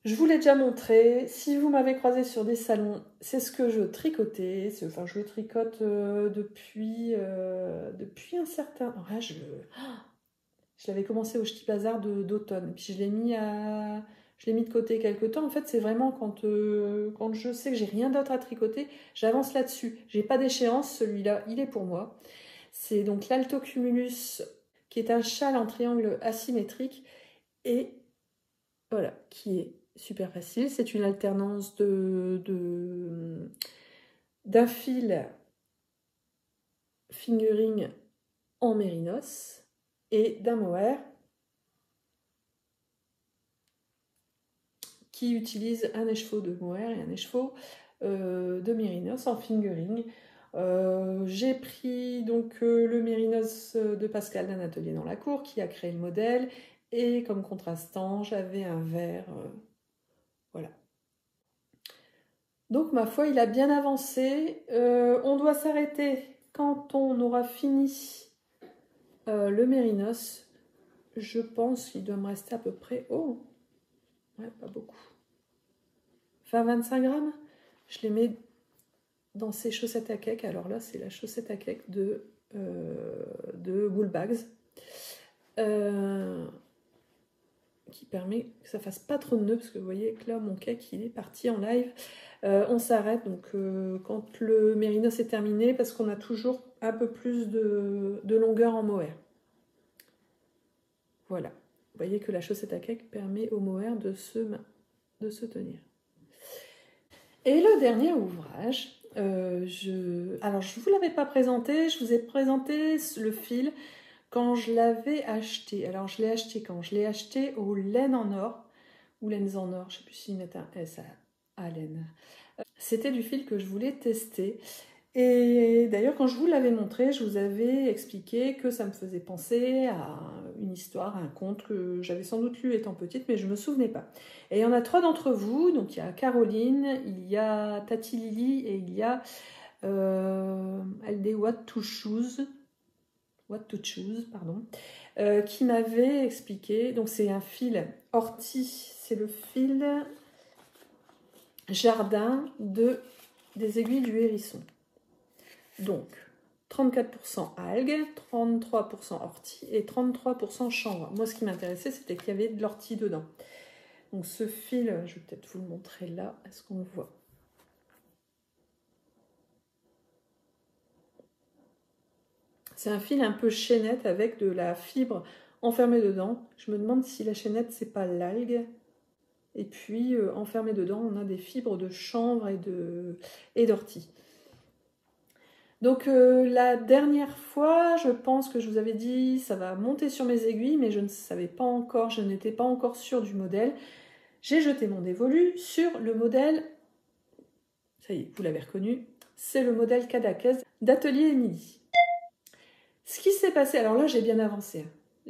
Je vous l'ai déjà montré. Si vous m'avez croisé sur des salons, c'est ce que je tricotais. Enfin, je le tricote depuis un certain... Ouais, je l'avais commencé au Ch'ti Bazar d'automne. Puis je l'ai mis de côté quelques temps. En fait, c'est vraiment quand je sais que j'ai rien d'autre à tricoter, j'avance là-dessus. J'ai pas d'échéance, celui-là, il est pour moi. C'est donc l'Alto Cumulus, qui est un châle en triangle asymétrique et voilà, qui est super facile. C'est une alternance d'un fil fingering en mérinos et d'un mohair qui utilise un écheveau de mohair et un écheveau de mérinos en fingering. J'ai pris donc le mérinos de Pascal d'un atelier dans la cour qui a créé le modèle, et comme contrastant j'avais un vert, voilà. Donc ma foi, il a bien avancé. On doit s'arrêter quand on aura fini le mérinos. Je pense qu'il doit me rester à peu près, ouais, pas beaucoup, 20-25 grammes. Je les mets dans ces chaussettes à cake. Alors là, c'est la chaussette à cake de Woolbags, qui permet que ça fasse pas trop de nœuds, parce que vous voyez que là, mon cake, il est parti en live. On s'arrête donc quand le mérinos est terminé, parce qu'on a toujours un peu plus de longueur en mohair. Voilà. Vous voyez que la chaussette à cake permet au mohair de se tenir. Et le dernier ouvrage, alors je ne vous l'avais pas présenté, je vous ai présenté le fil quand je l'avais acheté. Alors je l'ai acheté quand? Je l'ai acheté au Laine en Or, ou Laines en Or, je ne sais plus s'ils mettent un S à Laine. C'était du fil que je voulais tester. Et d'ailleurs, quand je vous l'avais montré, je vous avais expliqué que ça me faisait penser à une histoire, à un conte que j'avais sans doute lu étant petite, mais je ne me souvenais pas. Et il y en a 3 d'entre vous, donc il y a Caroline, il y a Tati Lily et il y a Aldé What to Choose, pardon, qui m'avait expliqué. Donc c'est un fil ortie, c'est le fil jardin des aiguilles du hérisson. Donc, 34% algues, 33% ortie et 33% chanvre. Moi, ce qui m'intéressait, c'était qu'il y avait de l'ortie dedans. Donc, ce fil, je vais peut-être vous le montrer là. Est-ce qu'on le voit? C'est un fil un peu chaînette avec de la fibre enfermée dedans. Je me demande si la chaînette, c'est pas l'algue. Et puis, enfermé dedans, on a des fibres de chanvre et d'ortie. Donc la dernière fois, je pense que je vous avais dit ça va monter sur mes aiguilles, mais je ne savais pas encore, je n'étais pas encore sûre du modèle. J'ai jeté mon dévolu sur le modèle, ça y est, vous l'avez reconnu, c'est le modèle Cadaqués d'Atelier Émilie. Ce qui s'est passé, alors là j'ai bien avancé,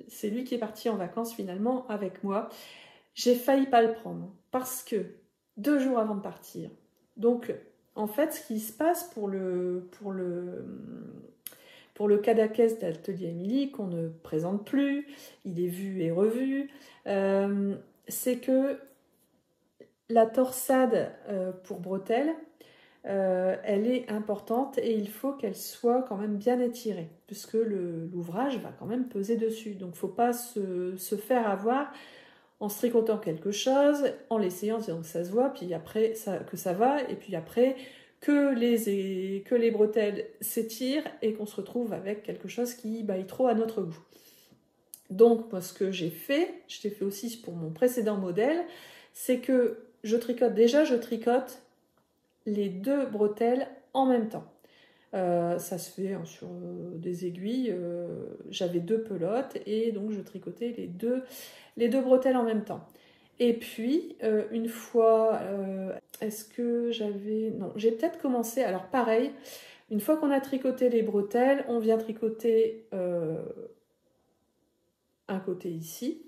c'est lui qui est parti en vacances finalement avec moi. J'ai failli pas le prendre parce que 2 jours avant de partir, donc en fait, ce qui se passe pour pour le Cadaqués d'Atelier Émilie, qu'on ne présente plus, il est vu et revu, c'est que la torsade pour bretelles, elle est importante et il faut qu'elle soit quand même bien étirée, puisque l'ouvrage va quand même peser dessus. Donc il ne faut pas se faire avoir en se tricotant quelque chose, en l'essayant, en disant que ça se voit, puis après que ça va, et puis après que les bretelles s'étirent et qu'on se retrouve avec quelque chose qui baille trop à notre goût. Donc moi ce que j'ai fait, je l'ai fait aussi pour mon précédent modèle, c'est que je tricote les 2 bretelles en même temps. Ça se fait sur des aiguilles, j'avais 2 pelotes et donc je tricotais les deux bretelles en même temps. Et puis, une fois, est-ce que j'avais... Non, j'ai peut-être commencé, alors pareil, une fois qu'on a tricoté les bretelles, on vient tricoter un côté ici,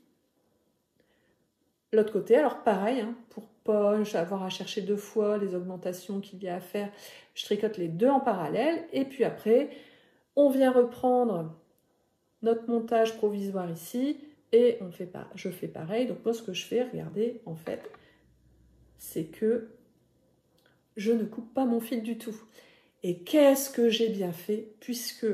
l'autre côté, alors pareil, hein, pour pas avoir à chercher 2 fois les augmentations qu'il y a à faire, je tricote les 2 en parallèle, et puis après, on vient reprendre notre montage provisoire ici, et je fais pareil. Donc moi, ce que je fais, regardez, en fait, c'est que je ne coupe pas mon fil du tout. Et qu'est-ce que j'ai bien fait, puisque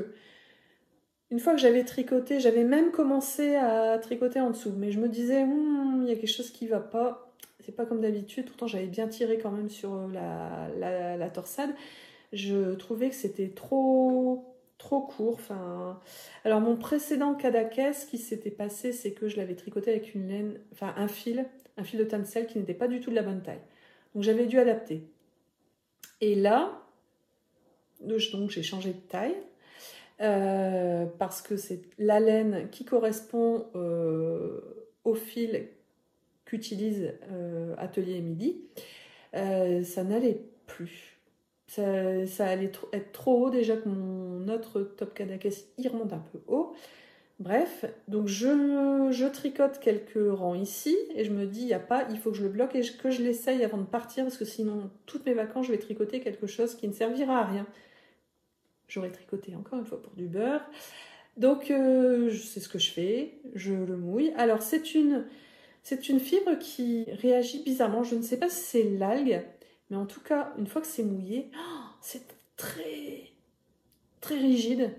une fois que j'avais tricoté, j'avais même commencé à tricoter en dessous, mais je me disais, il y a quelque chose qui ne va pas. C'est pas comme d'habitude, pourtant j'avais bien tiré quand même sur la torsade. Je trouvais que c'était trop court. Enfin, alors mon précédent Cadaqués, ce qui s'était passé, c'est que je l'avais tricoté avec une laine, enfin un fil de tencel qui n'était pas du tout de la bonne taille. Donc j'avais dû adapter. Et là, donc j'ai changé de taille. Parce que c'est la laine qui correspond au fil qu'utilise Atelier Émilie, ça n'allait plus. Ça allait être trop haut, déjà que mon autre top Cadaqués il remonte un peu haut. Bref, donc je tricote quelques rangs ici et je me dis, il faut que je le bloque et que je l'essaye avant de partir parce que sinon, toutes mes vacances, je vais tricoter quelque chose qui ne servira à rien. J'aurais tricoté encore une fois pour du beurre. Donc, c'est ce que je fais, je le mouille. Alors, c'est une fibre qui réagit bizarrement. Je ne sais pas si c'est l'algue, mais en tout cas, une fois que c'est mouillé, c'est très, très rigide.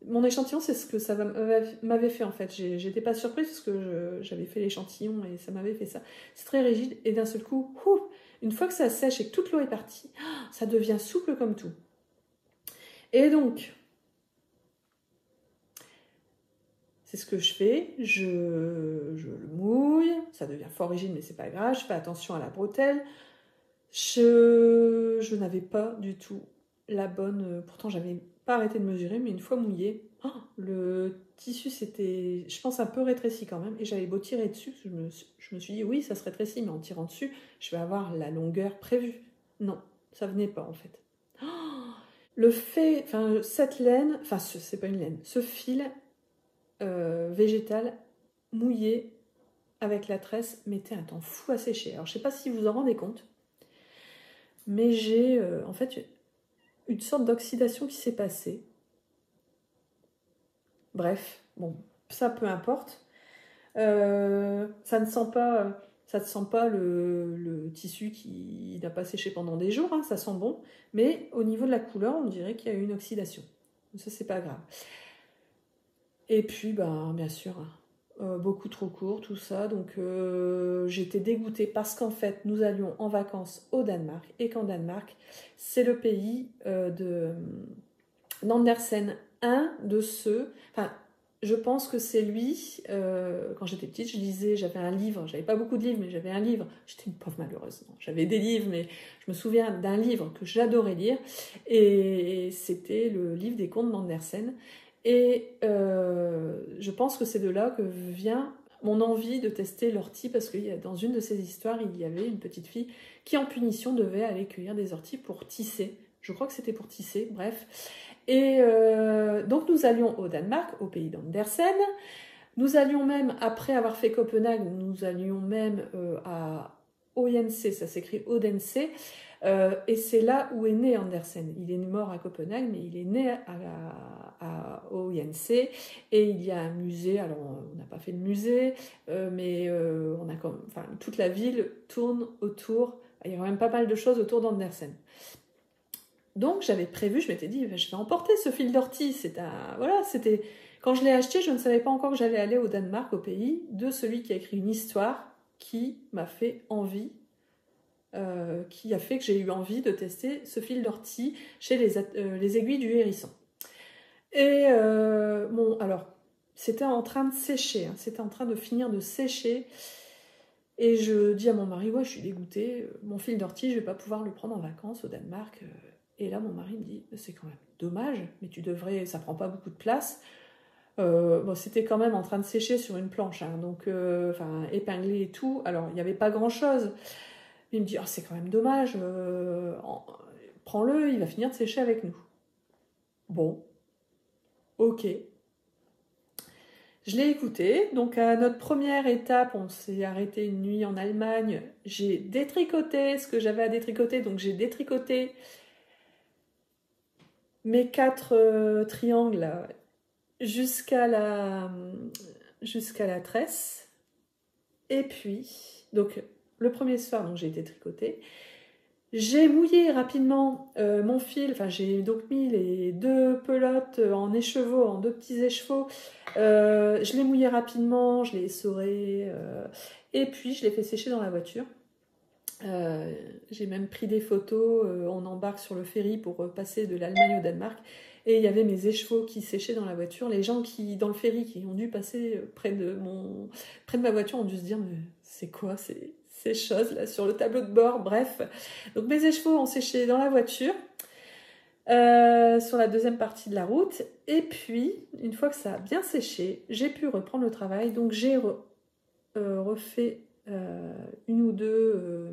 Mon échantillon, c'est ce que ça m'avait fait en fait. J'étais pas surprise parce que j'avais fait l'échantillon et ça m'avait fait ça. C'est très rigide et d'un seul coup, une fois que ça sèche et que toute l'eau est partie, ça devient souple comme tout. Et donc, c'est ce que je fais, je le mouille, ça devient fort rigide mais c'est pas grave, je fais attention à la bretelle. Je n'avais pas du tout la bonne, pourtant j'avais pas arrêté de mesurer, mais une fois mouillé, le tissu s'était, je pense, un peu rétréci quand même, et j'avais beau tirer dessus, parce que je me suis dit oui, ça se rétrécit, mais en tirant dessus, je vais avoir la longueur prévue. Non, ça venait pas en fait. Le fait, enfin cette laine, enfin c'est pas une laine, ce fil végétal mouillé avec la tresse mettait un temps fou à sécher. Alors je sais pas si vous en rendez compte, mais j'ai en fait une sorte d'oxydation qui s'est passée. Bref, bon, ça peu importe. Ça ne sent pas le tissu qui n'a pas séché pendant des jours, hein, ça sent bon, mais au niveau de la couleur, on dirait qu'il y a eu une oxydation. Ça, c'est pas grave. Et puis, bien sûr, beaucoup trop court, tout ça. Donc, j'étais dégoûtée parce qu'en fait, nous allions en vacances au Danemark et qu'en Danemark, c'est le pays d'Andersen, un de ceux... Enfin, je pense que c'est lui, quand j'étais petite, j'avais un livre, j'avais pas beaucoup de livres, mais j'avais un livre, j'étais une pauvre malheureuse, non, j'avais des livres, mais je me souviens d'un livre que j'adorais lire, et c'était le livre des contes d'Andersen, et je pense que c'est de là que vient mon envie de tester l'ortie, parce que dans une de ces histoires, il y avait une petite fille qui, en punition, devait aller cueillir des orties pour tisser, je crois que c'était pour tisser, bref. Et donc nous allions au Danemark, au pays d'Andersen. Nous allions même, après avoir fait Copenhague, nous allions même à Odense, ça s'écrit Odense, Et c'est là où est né Andersen. Il est mort à Copenhague, mais il est né au INC. Et il y a un musée, alors on n'a pas fait le musée, mais on a toute la ville tourne autour, il y a quand même pas mal de choses autour d'Andersen. Donc j'avais prévu, je m'étais dit, je vais emporter ce fil d'ortie. C'était quand je l'ai acheté, je ne savais pas encore que j'allais aller au Danemark, au pays de celui qui a écrit une histoire qui m'a fait envie, qui a fait que j'ai eu envie de tester ce fil d'ortie chez les aiguilles du hérisson. Et alors, c'était en train de sécher, c'était en train de finir de sécher. Et je dis à mon mari, ouais, je suis dégoûtée, mon fil d'ortie, je vais pas pouvoir le prendre en vacances au Danemark. Et là, mon mari me dit, c'est quand même dommage, mais ça prend pas beaucoup de place. C'était quand même en train de sécher sur une planche, hein, donc épinglé et tout. Alors, il n'y avait pas grand-chose. Il me dit, c'est quand même dommage, prends-le, il va finir de sécher avec nous. Bon, ok. Je l'ai écouté, donc à notre première étape, on s'est arrêté une nuit en Allemagne. J'ai détricoté ce que j'avais à détricoter, donc j'ai détricoté mes 4 triangles là, jusqu'à la tresse. Et puis, donc le premier soir, donc j'ai été tricoté. J'ai mouillé rapidement mon fil, j'ai donc mis les 2 pelotes en écheveau, en 2 petits écheveaux. Je l'ai mouillé rapidement, je l'ai essoré, et puis je l'ai fait sécher dans la voiture. J'ai même pris des photos, on embarque sur le ferry pour passer de l'Allemagne au Danemark, et il y avait mes écheveaux qui séchaient dans la voiture. Les gens dans le ferry qui ont dû passer près de ma voiture ont dû se dire, mais c'est quoi ces choses là sur le tableau de bord? Bref, donc mes écheveaux ont séché dans la voiture, sur la deuxième partie de la route, et puis une fois que ça a bien séché, j'ai pu reprendre le travail. Donc j'ai refait une ou 2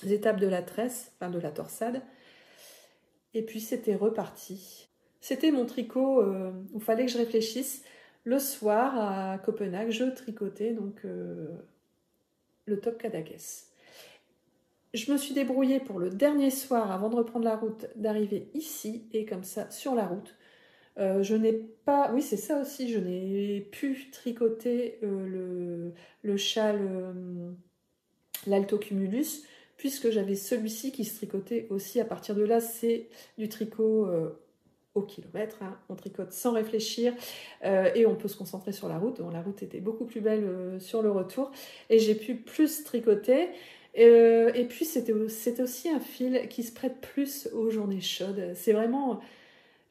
étapes de la tresse, de la torsade, et puis c'était reparti. C'était mon tricot où il fallait que je réfléchisse. Le soir à Copenhague, je tricotais donc le top Cadaqués. Je me suis débrouillée pour le dernier soir, avant de reprendre la route, d'arriver ici, et comme ça, sur la route. Je n'ai pas... Oui, c'est ça aussi, je n'ai pu tricoter le châle, l'altocumulus, puisque j'avais celui-ci qui se tricotait aussi. À partir de là, c'est du tricot au kilomètre, hein. On tricote sans réfléchir, et on peut se concentrer sur la route. Bon, la route était beaucoup plus belle sur le retour, et j'ai pu plus tricoter. Et puis c'était aussi un fil qui se prête plus aux journées chaudes. C'est vraiment...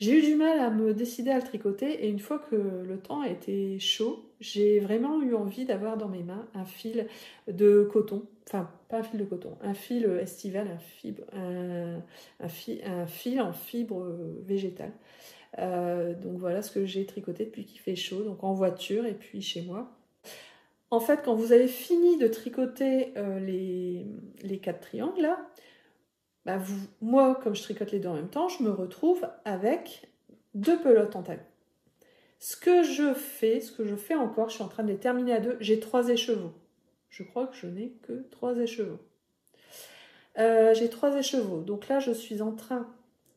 J'ai eu du mal à me décider à le tricoter, et une fois que le temps a été chaud, j'ai vraiment eu envie d'avoir dans mes mains un fil de coton. Enfin, pas un fil de coton, un fil estival, un fil en fibre végétale. Donc voilà ce que j'ai tricoté depuis qu'il fait chaud, donc en voiture et puis chez moi. En fait, quand vous avez fini de tricoter les 4 triangles là, moi, comme je tricote les 2 en même temps, je me retrouve avec 2 pelotes en talon. Ce que je fais encore, je suis en train de les terminer à 2, j'ai 3 écheveaux. Je crois que je n'ai que 3 écheveaux. J'ai 3 écheveaux, donc là je suis en train,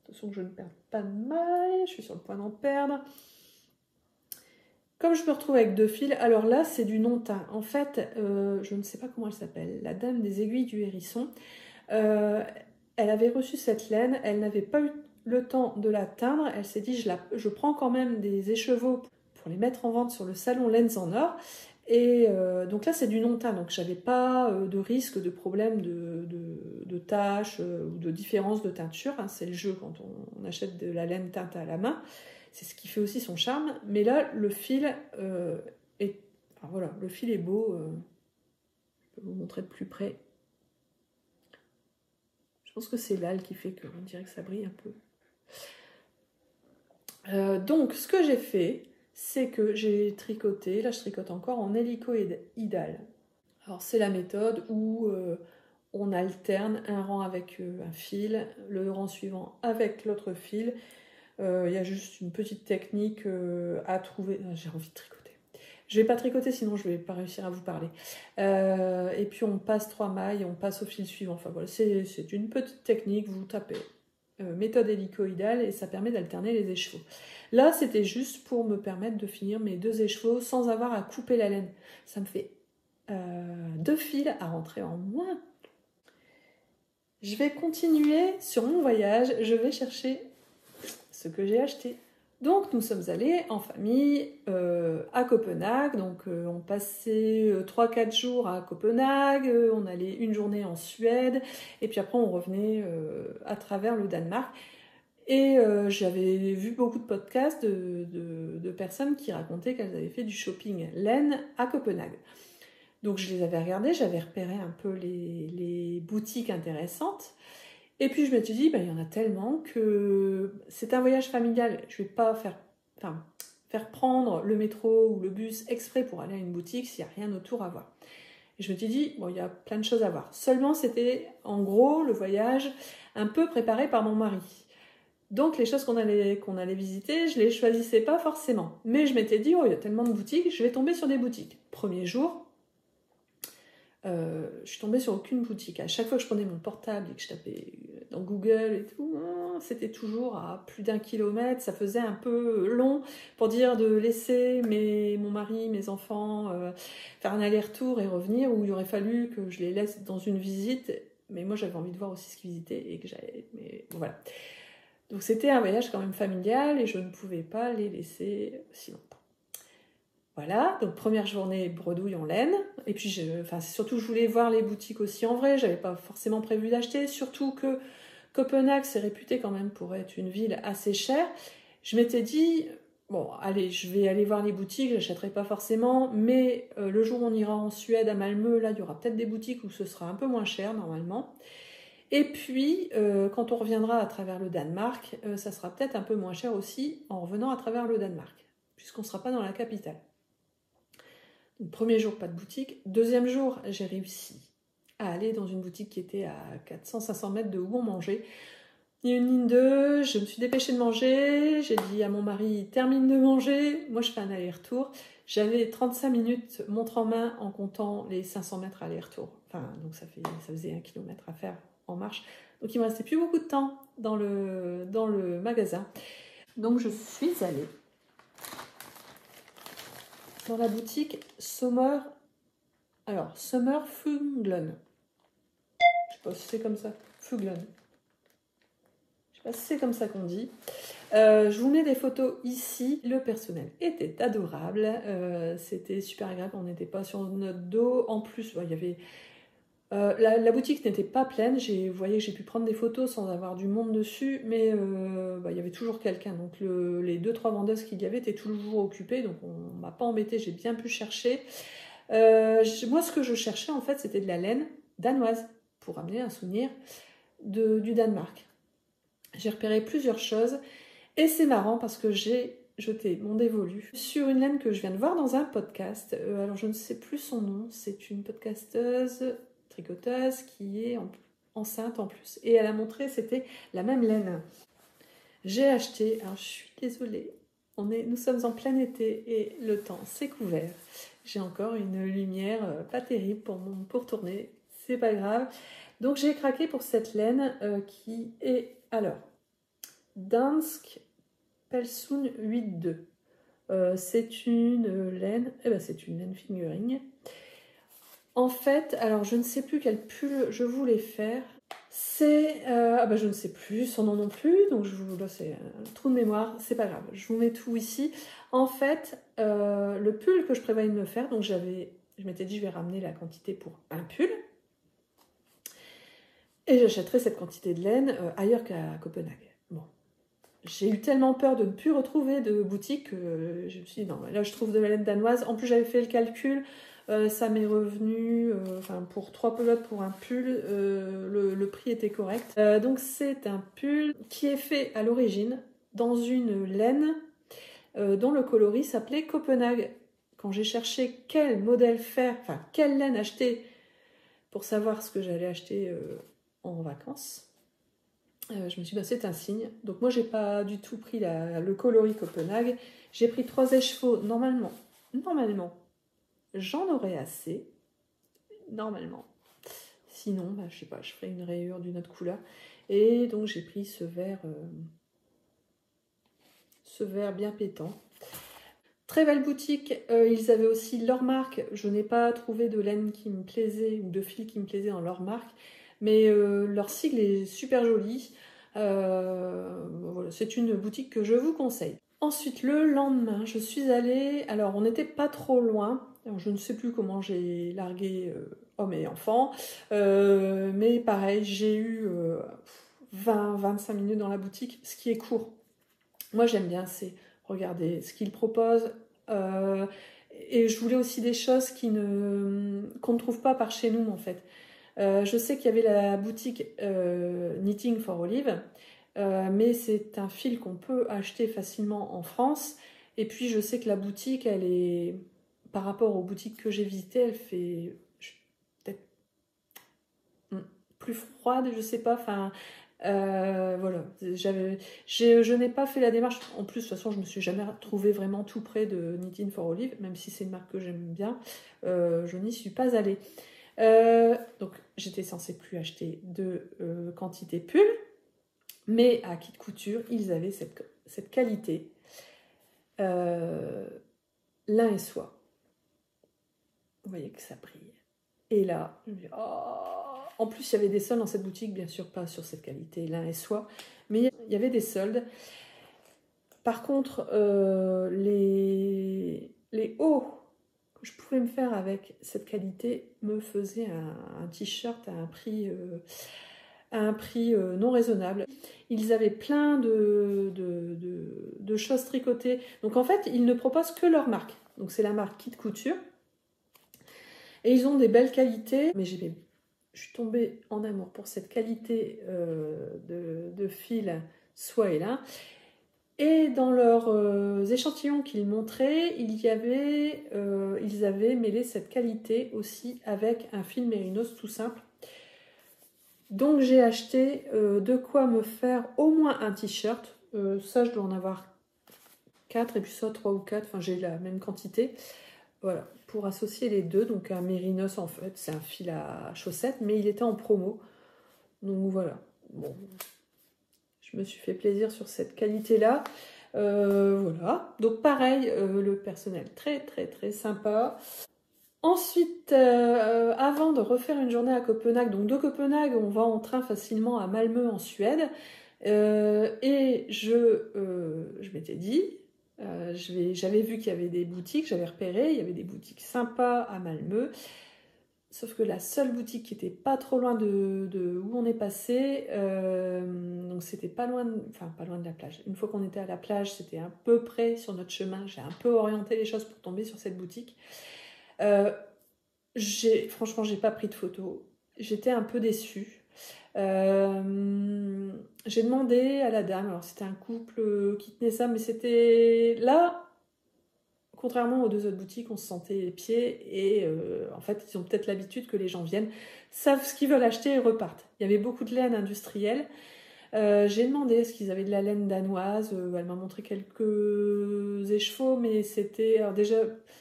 attention que je ne perde pas de maille, je suis sur le point d'en perdre. Comme je me retrouve avec 2 fils, alors là c'est du non-teint. En fait, je ne sais pas comment elle s'appelle, la dame des aiguilles du hérisson. Elle avait reçu cette laine, elle n'avait pas eu le temps de la teindre, elle s'est dit je prends quand même des écheveaux pour les mettre en vente sur le salon Laines en Or. Et donc là c'est du non-teint, donc j'avais pas de risque, de problème de taches ou de différence de teinture, hein. C'est le jeu quand on achète de la laine teinte à la main, c'est ce qui fait aussi son charme. Mais là le fil le fil est beau, je peux vous montrer de plus près. Je pense que c'est l'âle qui fait qu'on dirait que ça brille un peu. Donc, ce que j'ai fait, c'est que j'ai tricoté, là je tricote encore en hélicoïdal. Alors, c'est la méthode où on alterne un rang avec un fil, le rang suivant avec l'autre fil. Il y a juste une petite technique à trouver. J'ai envie de tricoter. Je vais pas tricoter, sinon je vais pas réussir à vous parler. Et puis on passe 3 mailles, on passe au fil suivant. Enfin voilà, c'est une petite technique, vous tapez méthode hélicoïdale et ça permet d'alterner les écheveaux. Là, c'était juste pour me permettre de finir mes 2 écheveaux sans avoir à couper la laine. Ça me fait 2 fils à rentrer en moins. Je vais continuer sur mon voyage, je vais chercher ce que j'ai acheté. Donc nous sommes allés en famille à Copenhague, donc on passait 3-4 jours à Copenhague, on allait une journée en Suède, et puis après on revenait à travers le Danemark. Et j'avais vu beaucoup de podcasts de personnes qui racontaient qu'elles avaient fait du shopping laine à Copenhague. Donc je les avais regardés, j'avais repéré un peu les boutiques intéressantes. Et puis je me suis dit, il y en a tellement que c'est un voyage familial. Je ne vais pas faire prendre le métro ou le bus exprès pour aller à une boutique s'il n'y a rien autour à voir. Et je me suis dit, bon, il y a plein de choses à voir. Seulement, c'était en gros le voyage un peu préparé par mon mari. Donc les choses qu'on allait visiter, je ne les choisissais pas forcément. Mais je m'étais dit, il y a tellement de boutiques, je vais tomber sur des boutiques. Premier jour, je suis tombée sur aucune boutique. À chaque fois que je prenais mon portable et que je tapais dans Google et tout, c'était toujours à plus d'1 kilomètre. Ça faisait un peu long pour dire de laisser mon mari, mes enfants faire un aller-retour et revenir, où il aurait fallu que je les laisse dans une visite. Mais moi, j'avais envie de voir aussi ce qu'ils visitaient et que j'allais. Mais voilà. Donc c'était un voyage quand même familial et je ne pouvais pas les laisser si longtemps. Voilà, donc première journée bredouille en laine. Et puis, surtout, je voulais voir les boutiques aussi en vrai. J'avais pas forcément prévu d'acheter. Surtout que Copenhague, c'est réputé quand même pour être une ville assez chère. Je m'étais dit, bon, allez, je vais aller voir les boutiques. J'achèterai pas forcément. Mais le jour où on ira en Suède, à Malmö, là, il y aura peut-être des boutiques où ce sera un peu moins cher normalement. Et puis, quand on reviendra à travers le Danemark, ça sera peut-être un peu moins cher aussi en revenant à travers le Danemark, puisqu'on ne sera pas dans la capitale. Donc, premier jour, pas de boutique. Deuxième jour, j'ai réussi à aller dans une boutique qui était à 400-500 mètres de où on mangeait. Il y a une ligne 2, je me suis dépêchée de manger, j'ai dit à mon mari, termine de manger, moi je fais un aller-retour. J'avais 35 minutes montre en main en comptant les 500 mètres aller-retour. Enfin, donc ça faisait 1 kilomètre à faire en marche. Donc il ne me restait plus beaucoup de temps dans le magasin. Donc je suis allée dans la boutique Summer Fuglen. Je sais pas si c'est comme ça. Fuglen. Je sais pas si c'est comme ça qu'on dit. Je vous mets des photos ici. Le personnel était adorable. C'était super agréable. On n'était pas sur notre dos. En plus, il y avait... la boutique n'était pas pleine. Vous voyez que j'ai pu prendre des photos sans avoir du monde dessus, mais il y avait toujours quelqu'un. Donc les 2-3 vendeuses qu'il y avait étaient toujours occupées, donc on ne m'a pas embêtée, j'ai bien pu chercher. Moi, ce que je cherchais, en fait, c'était de la laine danoise, pour ramener un souvenir du Danemark. J'ai repéré plusieurs choses, et c'est marrant parce que j'ai jeté mon dévolu sur une laine que je viens de voir dans un podcast. Alors, je ne sais plus son nom, c'est une podcasteuse... tricoteuse qui est enceinte en plus. Et elle a montré c'était la même laine. J'ai acheté, alors je suis désolée, nous sommes en plein été et le temps s'est couvert. J'ai encore une lumière pas terrible pour tourner, c'est pas grave. Donc j'ai craqué pour cette laine qui est, alors, Dansk Pelsun 8.2. C'est une laine, c'est une laine fingering. En fait, alors je ne sais plus quel pull je voulais faire. C'est, je ne sais plus son nom non plus, donc là c'est un trou de mémoire, c'est pas grave, je vous mets tout ici. En fait, le pull que je prévoyais de me faire, donc je m'étais dit je vais ramener la quantité pour un pull, et j'achèterai cette quantité de laine ailleurs qu'à Copenhague. Bon, j'ai eu tellement peur de ne plus retrouver de boutique que je me suis dit non, là je trouve de la laine danoise. En plus j'avais fait le calcul. Ça m'est revenu, pour 3 pelotes pour un pull, le prix était correct. Donc c'est un pull qui est fait à l'origine dans une laine dont le coloris s'appelait Copenhague. Quand j'ai cherché quel modèle faire, quelle laine acheter pour savoir ce que j'allais acheter en vacances, je me suis dit c'est un signe. Donc moi j'ai pas du tout pris le coloris Copenhague, j'ai pris 3 écheveaux normalement normalement, j'en aurai assez. Normalement. Sinon, bah, je sais pas, je ferai une rayure d'une autre couleur. Et donc, j'ai pris ce vert bien pétant. Très belle boutique. Ils avaient aussi leur marque. Je n'ai pas trouvé de laine qui me plaisait ou de fil qui me plaisait dans leur marque. Mais leur sigle est super joli. Voilà, c'est une boutique que je vous conseille. Ensuite, le lendemain, je suis allée... Alors, on n'était pas trop loin. Alors, je ne sais plus comment j'ai largué hommes et enfants. Mais pareil, j'ai eu 20-25 minutes dans la boutique, ce qui est court. Moi, j'aime bien, c'est regarder ce qu'ils proposent. Et je voulais aussi des choses qu'on ne trouve pas par chez nous, en fait. Je sais qu'il y avait la boutique Knitting for Olive, mais c'est un fil qu'on peut acheter facilement en France. Et puis, je sais que la boutique, elle est, par rapport aux boutiques que j'ai visitées, elle fait peut-être plus froide, je sais pas. Enfin, voilà, je n'ai pas fait la démarche. En plus, de toute façon, je me suis jamais trouvée vraiment tout près de Knitting for Olive, même si c'est une marque que j'aime bien. Je n'y suis pas allée. Donc, j'étais censée plus acheter de quantité pull, mais à Kit Couture, ils avaient cette qualité. Lin et soie. Vous voyez que ça brille. Et là, je me dis, oh. En plus, il y avait des soldes dans cette boutique, bien sûr, pas sur cette qualité, lin et soie, mais il y avait des soldes. Par contre, les hauts que je pouvais me faire avec cette qualité me faisaient un t-shirt à un prix non raisonnable. Ils avaient plein de choses tricotées. Donc en fait, ils ne proposent que leur marque. Donc c'est la marque Kit Couture. Et ils ont des belles qualités. Mais je suis tombée en amour pour cette qualité de fil soie et lin. Et dans leurs échantillons qu'ils montraient, ils avaient mêlé cette qualité aussi avec un fil mérinos tout simple. Donc j'ai acheté de quoi me faire au moins un t-shirt. Ça, je dois en avoir 4 et puis ça 3 ou 4. Enfin, j'ai la même quantité. Voilà, pour associer les deux. Donc un mérinos, en fait, c'est un fil à chaussettes, mais il était en promo. Donc voilà. Bon, je me suis fait plaisir sur cette qualité-là. Voilà. Donc pareil, le personnel très très très sympa. Ensuite, avant de refaire une journée à Copenhague, donc de Copenhague, on va en train facilement à Malmö en Suède. Et je m'étais dit, j'avais vu qu'il y avait des boutiques, j'avais repéré, il y avait des boutiques sympas à Malmö. Sauf que la seule boutique qui était pas trop loin de où on est passé, donc c'était pas loin de la plage. Une fois qu'on était à la plage, c'était à peu près sur notre chemin. J'ai un peu orienté les choses pour tomber sur cette boutique. Franchement, j'ai pas pris de photos. J'étais un peu déçue. J'ai demandé à la dame, alors c'était un couple qui tenait ça, mais c'était là, contrairement aux deux autres boutiques, on se sentait les pieds et en fait, ils ont peut-être l'habitude que les gens viennent, savent ce qu'ils veulent acheter et repartent. Il y avait beaucoup de laine industrielle. J'ai demandé est-ce qu'ils avaient de la laine danoise. Elle m'a montré quelques écheveaux, mais c'était alors déjà,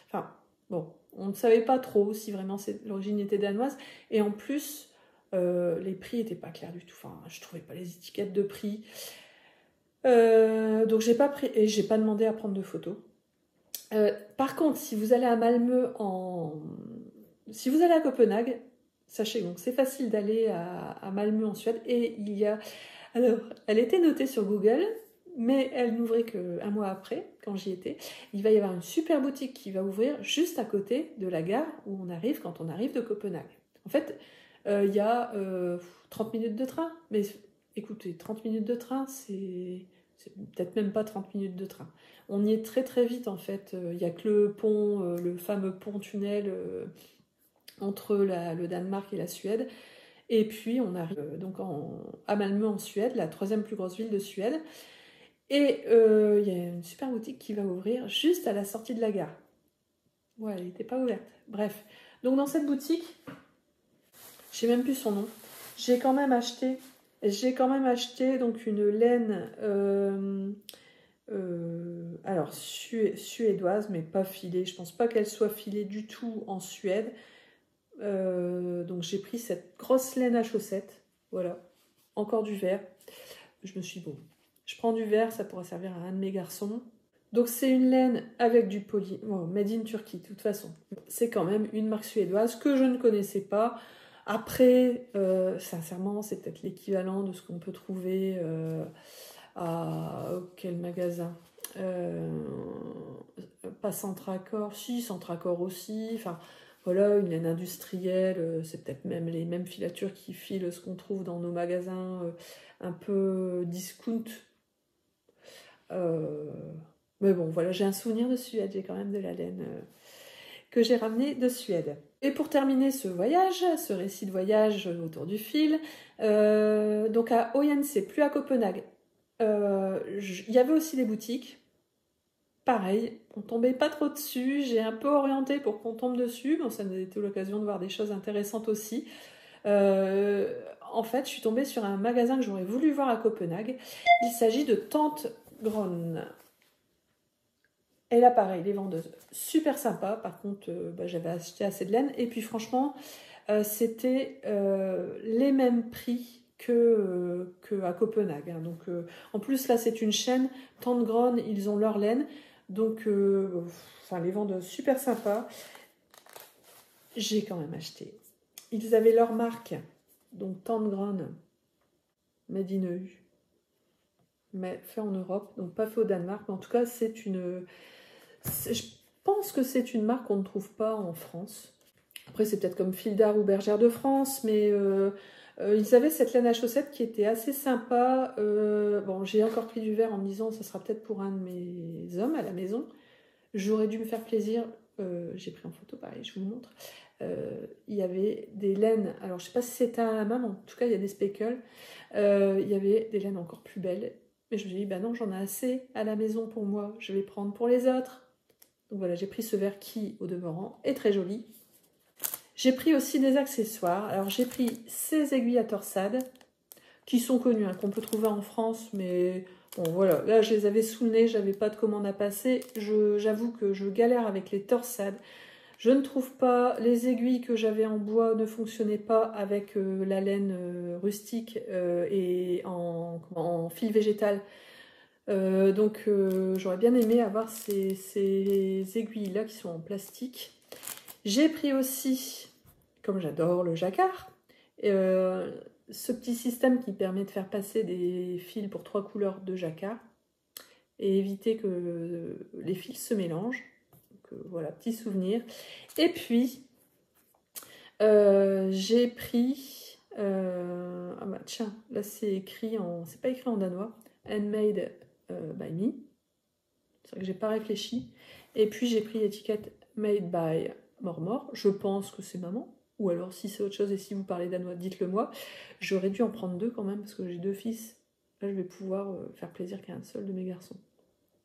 enfin bon, on ne savait pas trop si vraiment l'origine était danoise. Et en plus, les prix n'étaient pas clairs du tout. Enfin, je trouvais pas les étiquettes de prix. Donc j'ai pas pris et j'ai pas demandé à prendre de photos. Par contre, si vous allez à Malmö si vous allez à Copenhague, sachez donc c'est facile d'aller à Malmö en Suède et il y a alors elle était notée sur Google, mais elle n'ouvrait qu'un mois après quand j'y étais. Il va y avoir une super boutique qui va ouvrir juste à côté de la gare où on arrive quand on arrive de Copenhague. En fait, il y a 30 minutes de train, mais écoutez, 30 minutes de train, c'est peut-être même pas 30 minutes de train. On y est très très vite en fait. Il n'y a que le pont, le fameux pont-tunnel entre le Danemark et la Suède. Et puis on arrive donc à Malmö en Suède, la troisième plus grosse ville de Suède. Et il y a une super boutique qui va ouvrir juste à la sortie de la gare. Ouais, elle n'était pas ouverte. Bref. Donc dans cette boutique, je sais même plus son nom, j'ai quand même acheté donc une laine alors suédoise, mais pas filée. Je pense pas qu'elle soit filée du tout en Suède. Donc j'ai pris cette grosse laine à chaussettes. Voilà, encore du vert. Je me suis dit, bon, je prends du vert, ça pourra servir à un de mes garçons. Donc c'est une laine avec du poly, bon, made in Turquie de toute façon. C'est quand même une marque suédoise que je ne connaissais pas. Après, sincèrement, c'est peut-être l'équivalent de ce qu'on peut trouver à quel magasin, pas Centracor, si Centracor aussi. Enfin voilà, une laine industrielle, c'est peut-être même les mêmes filatures qui filent ce qu'on trouve dans nos magasins un peu discount. Mais bon, voilà, j'ai un souvenir de Suède, j'ai quand même de la laine que j'ai ramenée de Suède. Et pour terminer ce voyage, ce récit de voyage autour du fil, donc à Odense, plus à Copenhague, il y avait aussi des boutiques. Pareil, on tombait pas trop dessus, j'ai un peu orienté pour qu'on tombe dessus, bon, ça nous a été l'occasion de voir des choses intéressantes aussi. En fait, je suis tombée sur un magasin que j'aurais voulu voir à Copenhague. Il s'agit de Tante Grønne. Et là, pareil, les vendeuses, super sympa. Par contre, j'avais acheté assez de laine. Et puis, franchement, c'était les mêmes prix que à Copenhague. Hein. Donc, en plus, là, c'est une chaîne. Tante Grønne, ils ont leur laine. Donc, les vendeuses, super sympa. J'ai quand même acheté. Ils avaient leur marque. Donc, Tante Grønne, Made in EU. Mais fait en Europe. Donc, pas fait au Danemark. Mais en tout cas, je pense que c'est une marque qu'on ne trouve pas en France. Après, c'est peut-être comme Fildar ou Bergère de France, mais ils avaient cette laine à chaussettes qui était assez sympa. Bon, j'ai encore pris du vert en me disant ça sera peut-être pour un de mes hommes à la maison. J'aurais dû me faire plaisir. J'ai pris en photo, pareil, je vous montre. Il y avait des laines, alors je sais pas si c'était à la main, mais en tout cas il y a des speckles. Il y avait des laines encore plus belles. Mais je me suis dit, bah non, j'en ai assez à la maison pour moi, je vais prendre pour les autres. Donc voilà, j'ai pris ce vert qui, au demeurant, est très joli. J'ai pris aussi des accessoires. Alors j'ai pris ces aiguilles à torsade, qui sont connues, hein, qu'on peut trouver en France, mais bon voilà, là je les avais sous le nez, j'avais pas de commande à passer. J'avoue que je galère avec les torsades. Je ne trouve pas, les aiguilles que j'avais en bois ne fonctionnaient pas avec la laine rustique et en fil végétal. Donc j'aurais bien aimé avoir ces aiguilles-là qui sont en plastique. J'ai pris aussi, comme j'adore le jacquard, ce petit système qui permet de faire passer des fils pour 3 couleurs de jacquard et éviter que les fils se mélangent. Donc, voilà, petit souvenir. Et puis, j'ai pris... ah bah tiens, là c'est écrit en... C'est pas écrit en danois. Handmade by me. C'est vrai que j'ai pas réfléchi. Et puis j'ai pris l'étiquette Made by Mormor. Je pense que c'est maman. Ou alors si c'est autre chose et si vous parlez danois, dites-le moi. J'aurais dû en prendre 2 quand même parce que j'ai 2 fils. Là je vais pouvoir faire plaisir qu'à un seul de mes garçons.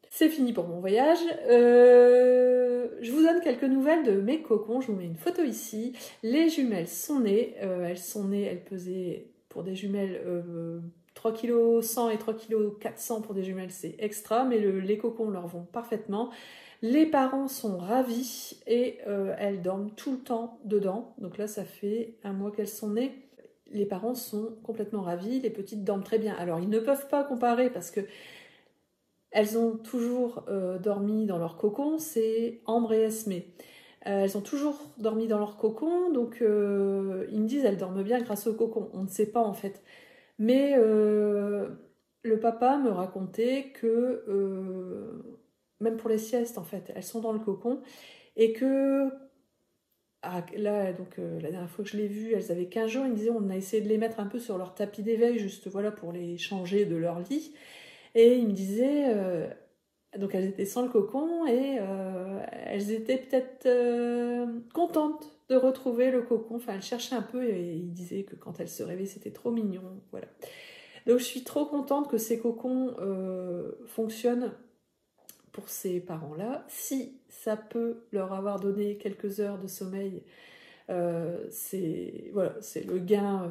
C'est fini pour mon voyage. Je vous donne quelques nouvelles de mes cocons. Je vous mets une photo ici. Les jumelles sont nées. Elles pesaient pour des jumelles 3 kg 100 et 3 kg 400 pour des jumelles, c'est extra. Mais les cocons leur vont parfaitement. Les parents sont ravis et elles dorment tout le temps dedans. Donc là, ça fait 1 mois qu'elles sont nées. Les parents sont complètement ravis. Les petites dorment très bien. Alors, ils ne peuvent pas comparer parce que elles ont toujours dormi dans leur cocon, c'est Ambre et Esmé. Elles ont toujours dormi dans leur cocon, donc ils me disent elles dorment bien grâce au cocon. On ne sait pas en fait. Mais le papa me racontait que, même pour les siestes en fait, elles sont dans le cocon et que... là, donc la dernière fois que je l'ai vue, elles avaient 15 jours, il me disait on a essayé de les mettre un peu sur leur tapis d'éveil, juste voilà pour les changer de leur lit. Et il me disait, donc elles étaient sans le cocon et elles étaient peut-être contentes de retrouver le cocon. Enfin, elles cherchaient un peu et il disait que quand elles se réveillaient, c'était trop mignon. Voilà. Donc je suis trop contente que ces cocons fonctionnent pour ces parents-là. Si ça peut leur avoir donné quelques heures de sommeil, c'est voilà, c'est le gain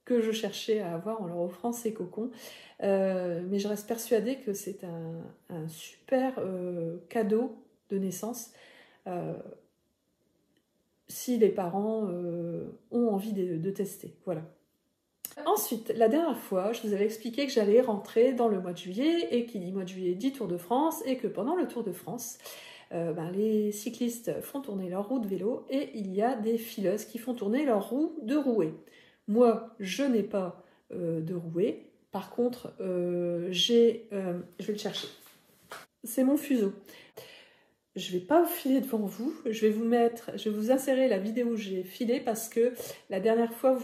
que je cherchais à avoir en leur offrant ces cocons. Mais je reste persuadée que c'est un super cadeau de naissance si les parents ont envie de tester. Voilà. Ensuite, la dernière fois, je vous avais expliqué que j'allais rentrer dans le mois de juillet, et qui dit mois de juillet dit Tour de France, et que pendant le Tour de France, les cyclistes font tourner leurs roues de vélo, et il y a des fileuses qui font tourner leurs roues de rouet. Moi, je n'ai pas de rouet. Par contre, je vais le chercher. C'est mon fuseau. Je ne vais pas filer devant vous, je vais vous insérer la vidéo où j'ai filé, parce que la dernière fois,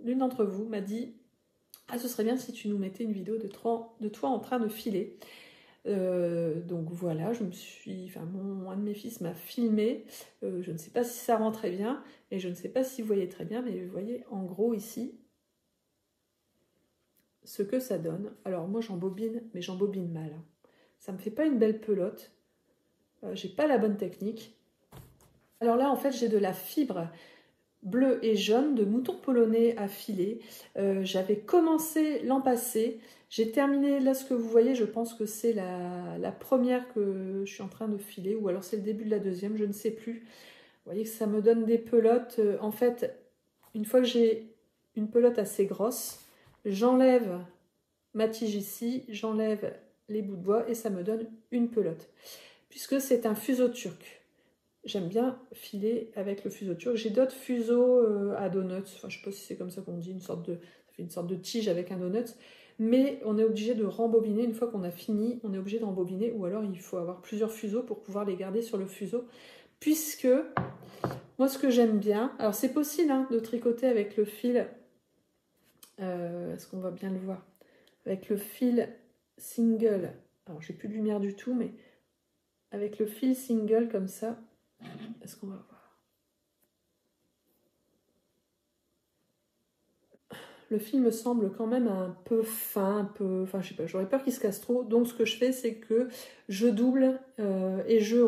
l'une d'entre vous m'a dit « Ah, ce serait bien si tu nous mettais une vidéo de toi en train de filer. » Donc voilà, un de mes fils m'a filmé. Je ne sais pas si ça rend très bien, et je ne sais pas si vous voyez très bien, mais vous voyez en gros ici ce que ça donne. Alors moi j'embobine, mais j'embobine mal. Ça me fait pas une belle pelote. J'ai pas la bonne technique. Alors là, en fait, j'ai de la fibre bleue et jaune de mouton polonais à filer. J'avais commencé l'an passé. J'ai terminé, là, ce que vous voyez, je pense que c'est la première que je suis en train de filer, ou alors c'est le début de la deuxième, je ne sais plus. Vous voyez que ça me donne des pelotes. En fait, une fois que j'ai une pelote assez grosse, j'enlève ma tige ici, j'enlève les bouts de bois, et ça me donne une pelote. Puisque c'est un fuseau turc. J'aime bien filer avec le fuseau turc. J'ai d'autres fuseaux à donuts, enfin je ne sais pas si c'est comme ça qu'on dit, ça fait une sorte de tige avec un donut, mais on est obligé de rembobiner. Une fois qu'on a fini, on est obligé de rembobiner, ou alors il faut avoir plusieurs fuseaux pour pouvoir les garder sur le fuseau, puisque moi ce que j'aime bien, alors c'est possible de tricoter avec le fil, est-ce qu'on va bien le voir, avec le fil single, alors j'ai plus de lumière du tout, mais avec le fil single comme ça, est-ce qu'on va voir? Le fil me semble quand même un peu fin, enfin je sais pas, j'aurais peur qu'il se casse trop. Donc ce que je fais, c'est que je double et je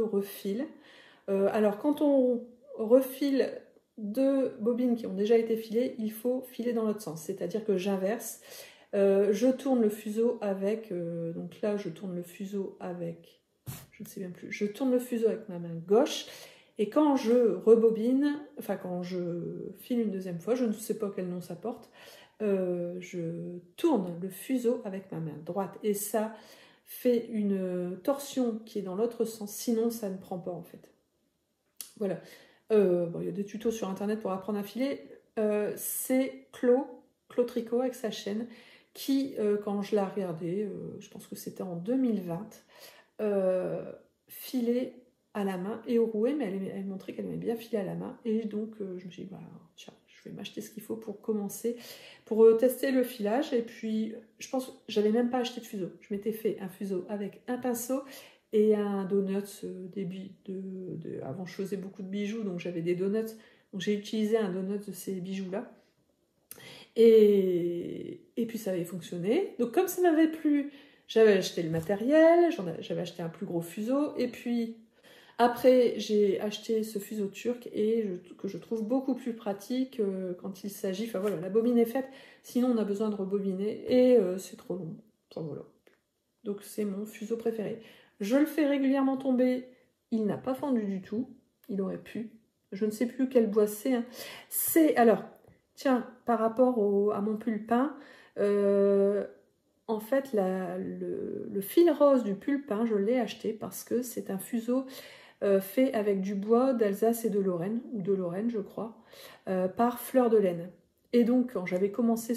refile. Alors quand on refile deux bobines qui ont déjà été filées, il faut filer dans l'autre sens. C'est-à-dire que j'inverse. Je tourne le fuseau avec, donc là je tourne le fuseau avec, je ne sais bien plus, je tourne le fuseau avec ma main gauche, et quand je rebobine, enfin quand je file une deuxième fois, je ne sais pas quel nom ça porte, je tourne le fuseau avec ma main droite, et ça fait une torsion qui est dans l'autre sens, sinon ça ne prend pas en fait. Voilà. Bon, il y a des tutos sur internet pour apprendre à filer. C'est Claude Tricot avec sa chaîne, qui, quand je l'ai regardé, je pense que c'était en 2020, filait à la main et au rouet, mais elle montrait qu'elle aimait bien filer à la main, et donc je me suis dit, bah, tiens, je vais m'acheter ce qu'il faut pour commencer, pour tester le filage. Et puis je pense que j'avais même pas acheté de fuseau, je m'étais fait un fuseau avec un pinceau et un donut, avant je faisais beaucoup de bijoux, donc j'avais des donuts, donc j'ai utilisé un donut de ces bijoux là, et puis ça avait fonctionné. Donc comme ça m'avait plu, j'avais acheté le matériel, j'avais acheté un plus gros fuseau, et puis après j'ai acheté ce fuseau turc, que je trouve beaucoup plus pratique quand il s'agit, enfin voilà, la bobine est faite, sinon on a besoin de rebobiner, et c'est trop long, enfin voilà. Donc c'est mon fuseau préféré. Je le fais régulièrement tomber, il n'a pas fendu du tout, il aurait pu. Je ne sais plus quel bois c'est. C'est, alors, tiens, par rapport à mon pulpin, en fait, le fil rose du pulpin, je l'ai acheté parce que c'est un fuseau fait avec du bois d'Alsace et de Lorraine, ou de Lorraine, je crois, par Fleur de Laine. Et donc, quand j'avais commandé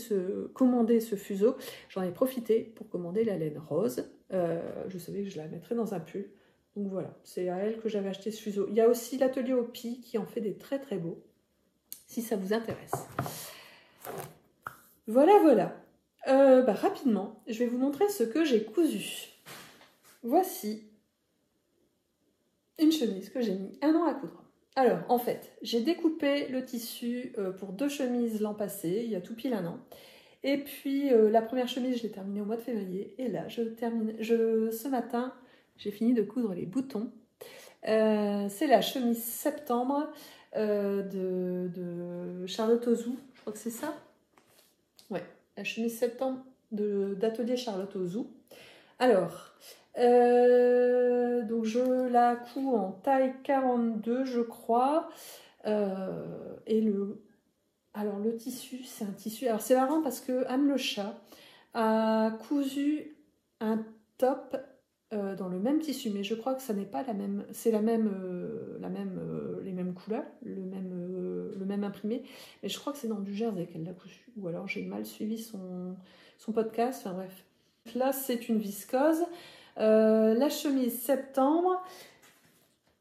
ce fuseau, j'en ai profité pour commander la laine rose. Je savais que je la mettrais dans un pull. Donc voilà, c'est à elle que j'avais acheté ce fuseau. Il y a aussi l'atelier Opi qui en fait des très très beaux, si ça vous intéresse. Voilà, voilà. Rapidement, je vais vous montrer ce que j'ai cousu. Voici une chemise que j'ai mis 1 an à coudre. Alors, en fait, j'ai découpé le tissu pour 2 chemises l'an passé, il y a tout pile 1 an. Et puis, la première chemise, je l'ai terminée au mois de février. Et là, ce matin, j'ai fini de coudre les boutons. C'est la chemise septembre. de Charlotte Ozou, je crois que c'est ça. Ouais, la chemise septembre d'atelier Charlotte Ozou. Alors, donc je la couds en taille 42, je crois. Et alors le tissu, c'est un tissu. Alors c'est marrant parce que Anne le chat a cousu un top dans le même tissu, mais je crois que ça n'est pas la même. C'est les mêmes couleurs, le même imprimé, mais je crois que c'est dans du jersey qu'elle l'a cousu. Ou alors j'ai mal suivi son podcast. Enfin bref. Là c'est une viscose. La chemise septembre.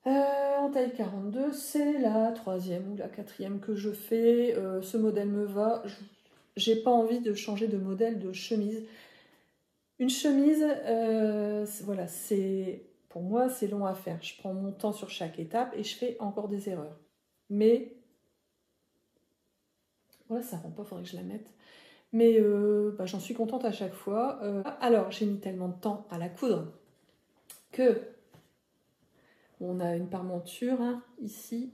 En taille 42, c'est la 3e ou la 4e que je fais. Ce modèle me va. J'ai pas envie de changer de modèle de chemise. Une chemise, voilà, pour moi, c'est long à faire. Je prends mon temps sur chaque étape et je fais encore des erreurs. Mais, voilà, ça rend pas, faudrait que je la mette. Mais j'en suis contente à chaque fois. Alors, j'ai mis tellement de temps à la coudre que on a une parmenture hein, ici.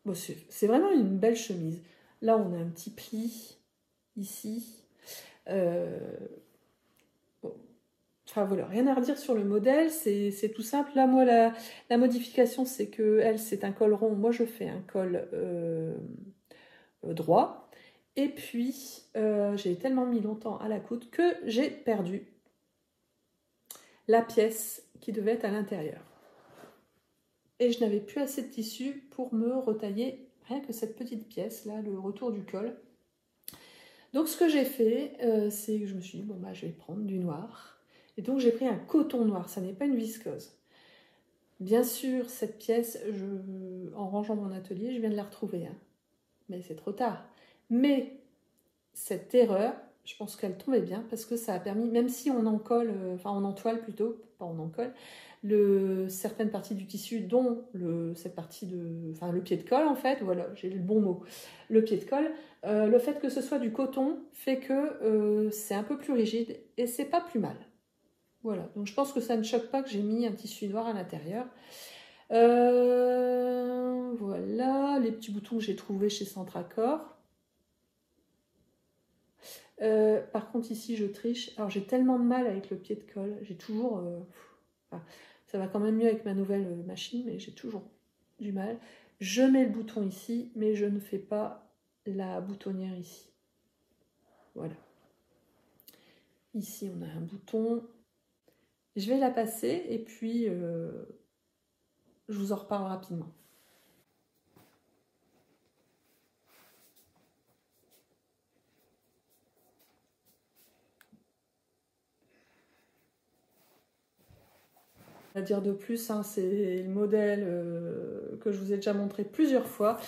Bon, c'est vraiment une belle chemise. Là, on a un petit pli ici. Bon. Enfin voilà, rien à redire sur le modèle, c'est tout simple. Là, moi, la modification, c'est que elle, c'est un col rond. Moi, je fais un col droit. Et puis, j'ai tellement mis longtemps à la coudre que j'ai perdu la pièce qui devait être à l'intérieur. Et je n'avais plus assez de tissu pour me retailler rien que cette petite pièce là, le retour du col. Donc ce que j'ai fait, c'est que je me suis dit, bon bah je vais prendre du noir. Et donc j'ai pris un coton noir, ça n'est pas une viscose. Bien sûr, cette pièce, en rangeant mon atelier, je viens de la retrouver. Hein. Mais c'est trop tard. Mais cette erreur, je pense qu'elle tombait bien parce que ça a permis, même si on en colle, enfin on entoile plutôt, pas on en colle, certaines parties du tissu, dont cette partie le pied de colle en fait, voilà, j'ai le bon mot, le pied de colle, le fait que ce soit du coton fait que c'est un peu plus rigide et c'est pas plus mal. Voilà, donc je pense que ça ne choque pas que j'ai mis un tissu noir à l'intérieur. Voilà, les petits boutons que j'ai trouvés chez Centracor. Par contre ici je triche, alors j'ai tellement de mal avec le pied de colle, j'ai toujours, ça va quand même mieux avec ma nouvelle machine, mais j'ai toujours du mal. Je mets le bouton ici, mais je ne fais pas la boutonnière ici. Voilà. Ici on a un bouton, je vais la passer et puis je vous en reparle rapidement. À dire de plus, hein, c'est le modèle que je vous ai déjà montré plusieurs fois.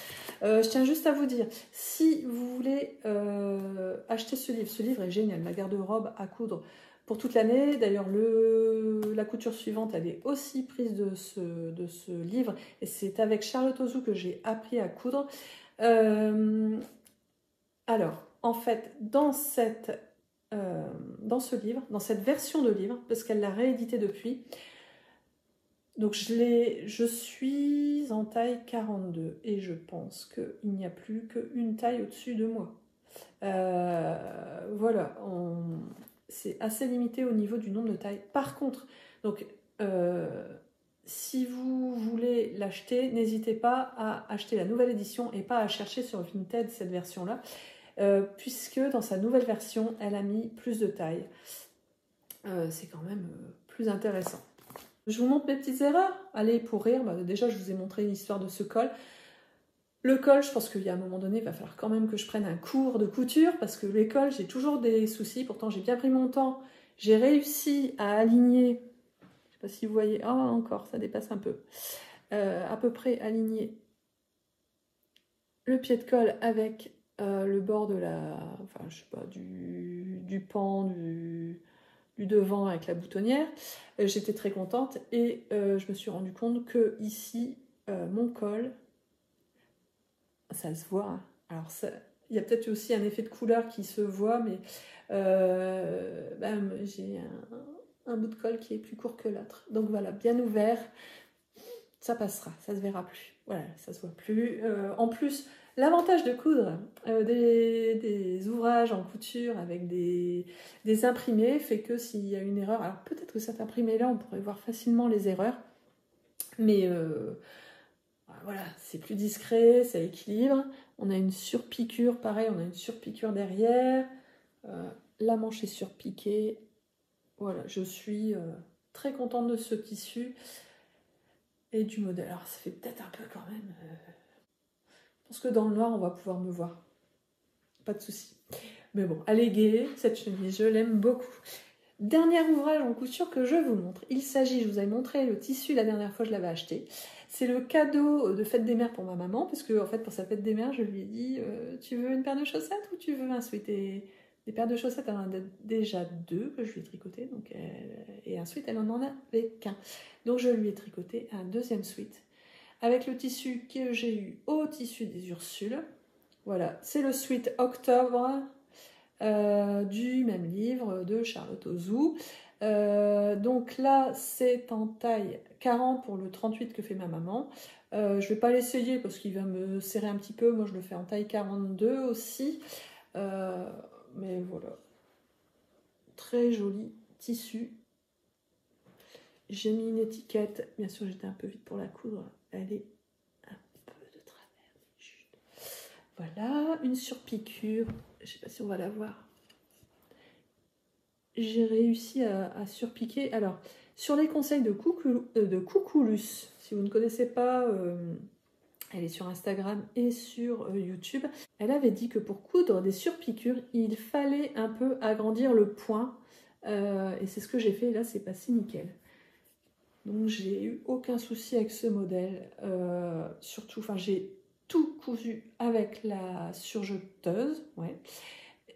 Je tiens juste à vous dire, si vous voulez acheter ce livre est génial, ma garde-robe à coudre pour toute l'année. D'ailleurs, la couture suivante, elle est aussi prise de ce livre, et c'est avec Charlotte Ozou que j'ai appris à coudre. Alors, en fait, dans ce livre, dans cette version de livre, parce qu'elle l'a réédité depuis, donc je suis en taille 42 et je pense qu'il n'y a plus qu'une taille au-dessus de moi. Voilà, c'est assez limité au niveau du nombre de tailles. Par contre, donc, si vous voulez l'acheter, n'hésitez pas à acheter la nouvelle édition et pas à chercher sur Vinted cette version-là, puisque dans sa nouvelle version, elle a mis plus de taille. C'est quand même plus intéressant. Je vous montre mes petites erreurs. Allez, pour rire, déjà je vous ai montré l'histoire de ce col. Le col, je pense qu'il y a un moment donné, il va falloir quand même que je prenne un cours de couture, parce que les cols, j'ai toujours des soucis. Pourtant, j'ai bien pris mon temps. J'ai réussi à aligner, je ne sais pas si vous voyez, ah encore, ça dépasse un peu, à peu près aligner le pied de colle avec le bord de enfin je sais pas, du pan, du devant avec la boutonnière. J'étais très contente et je me suis rendu compte que ici mon col, ça se voit, hein. Alors il y a peut-être aussi un effet de couleur qui se voit, mais j'ai un bout de col qui est plus court que l'autre, donc voilà, bien ouvert, ça passera, ça se verra plus. voilà, ça se voit plus. En plus, l'avantage de coudre des ouvrages en couture avec des imprimés fait que s'il y a une erreur, alors peut-être que cet imprimé-là, on pourrait voir facilement les erreurs, mais voilà, c'est plus discret, ça équilibre. On a une surpiqûre, pareil, on a une surpiqûre derrière. La manche est surpiquée. Voilà, je suis très contente de ce tissu et du modèle. Alors, ça fait peut-être un peu quand même. Je pense que dans le noir, on va pouvoir me voir. Pas de souci. Mais bon, elle est gaie, cette chemise, je l'aime beaucoup. Dernier ouvrage en couture que je vous montre. Il s'agit, je vous avais montré le tissu la dernière fois, je l'avais acheté. C'est le cadeau de fête des mères pour ma maman, parce que en fait, pour sa fête des mères, je lui ai dit tu veux une paire de chaussettes ou tu veux un sweat? Et des paires de chaussettes, elle en a déjà 2 que je lui ai tricoté, donc et ensuite elle en avait qu'un. Donc je lui ai tricoté un deuxième sweat avec le tissu que j'ai eu au tissu des Ursules. Voilà, c'est le sweat Octobre du même livre de Charlotte Ozou. Donc là, c'est en taille 40 pour le 38 que fait ma maman. Je vais pas l'essayer parce qu'il va me serrer un petit peu. Moi, je le fais en taille 42 aussi. Mais voilà. Très joli tissu. J'ai mis une étiquette. Bien sûr, j'étais un peu vite pour la coudre. Elle est un peu de travers. Voilà, une surpiqûre. Je sais pas si on va la voir. J'ai réussi à surpiquer. Alors, sur les conseils de Coucoulus, si vous ne connaissez pas, elle est sur Instagram et sur YouTube. Elle avait dit que pour coudre des surpiqûres, il fallait un peu agrandir le point. Et c'est ce que j'ai fait. Et là, c'est passé nickel. Donc, j'ai eu aucun souci avec ce modèle. Surtout, enfin, j'ai tout cousu avec la surjeteuse. Ouais.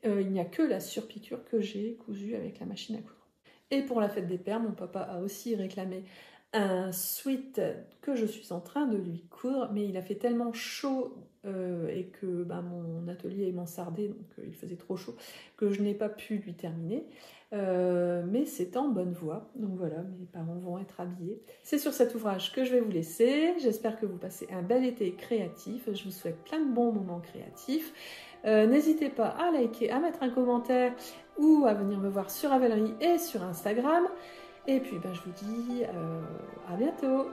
Il n'y a que la surpiqûre que j'ai cousue avec la machine à coudre. Et pour la fête des pères, mon papa a aussi réclamé un sweat que je suis en train de lui coudre, mais il a fait tellement chaud et que mon atelier est mansardé, donc il faisait trop chaud, que je n'ai pas pu lui terminer. Mais c'est en bonne voie, donc voilà, mes parents vont être habillés. C'est sur cet ouvrage que je vais vous laisser. J'espère que vous passez un bel été créatif. Je vous souhaite plein de bons moments créatifs. N'hésitez pas à liker, à mettre un commentaire ou à venir me voir sur Ravelry et sur Instagram. Et puis je vous dis à bientôt.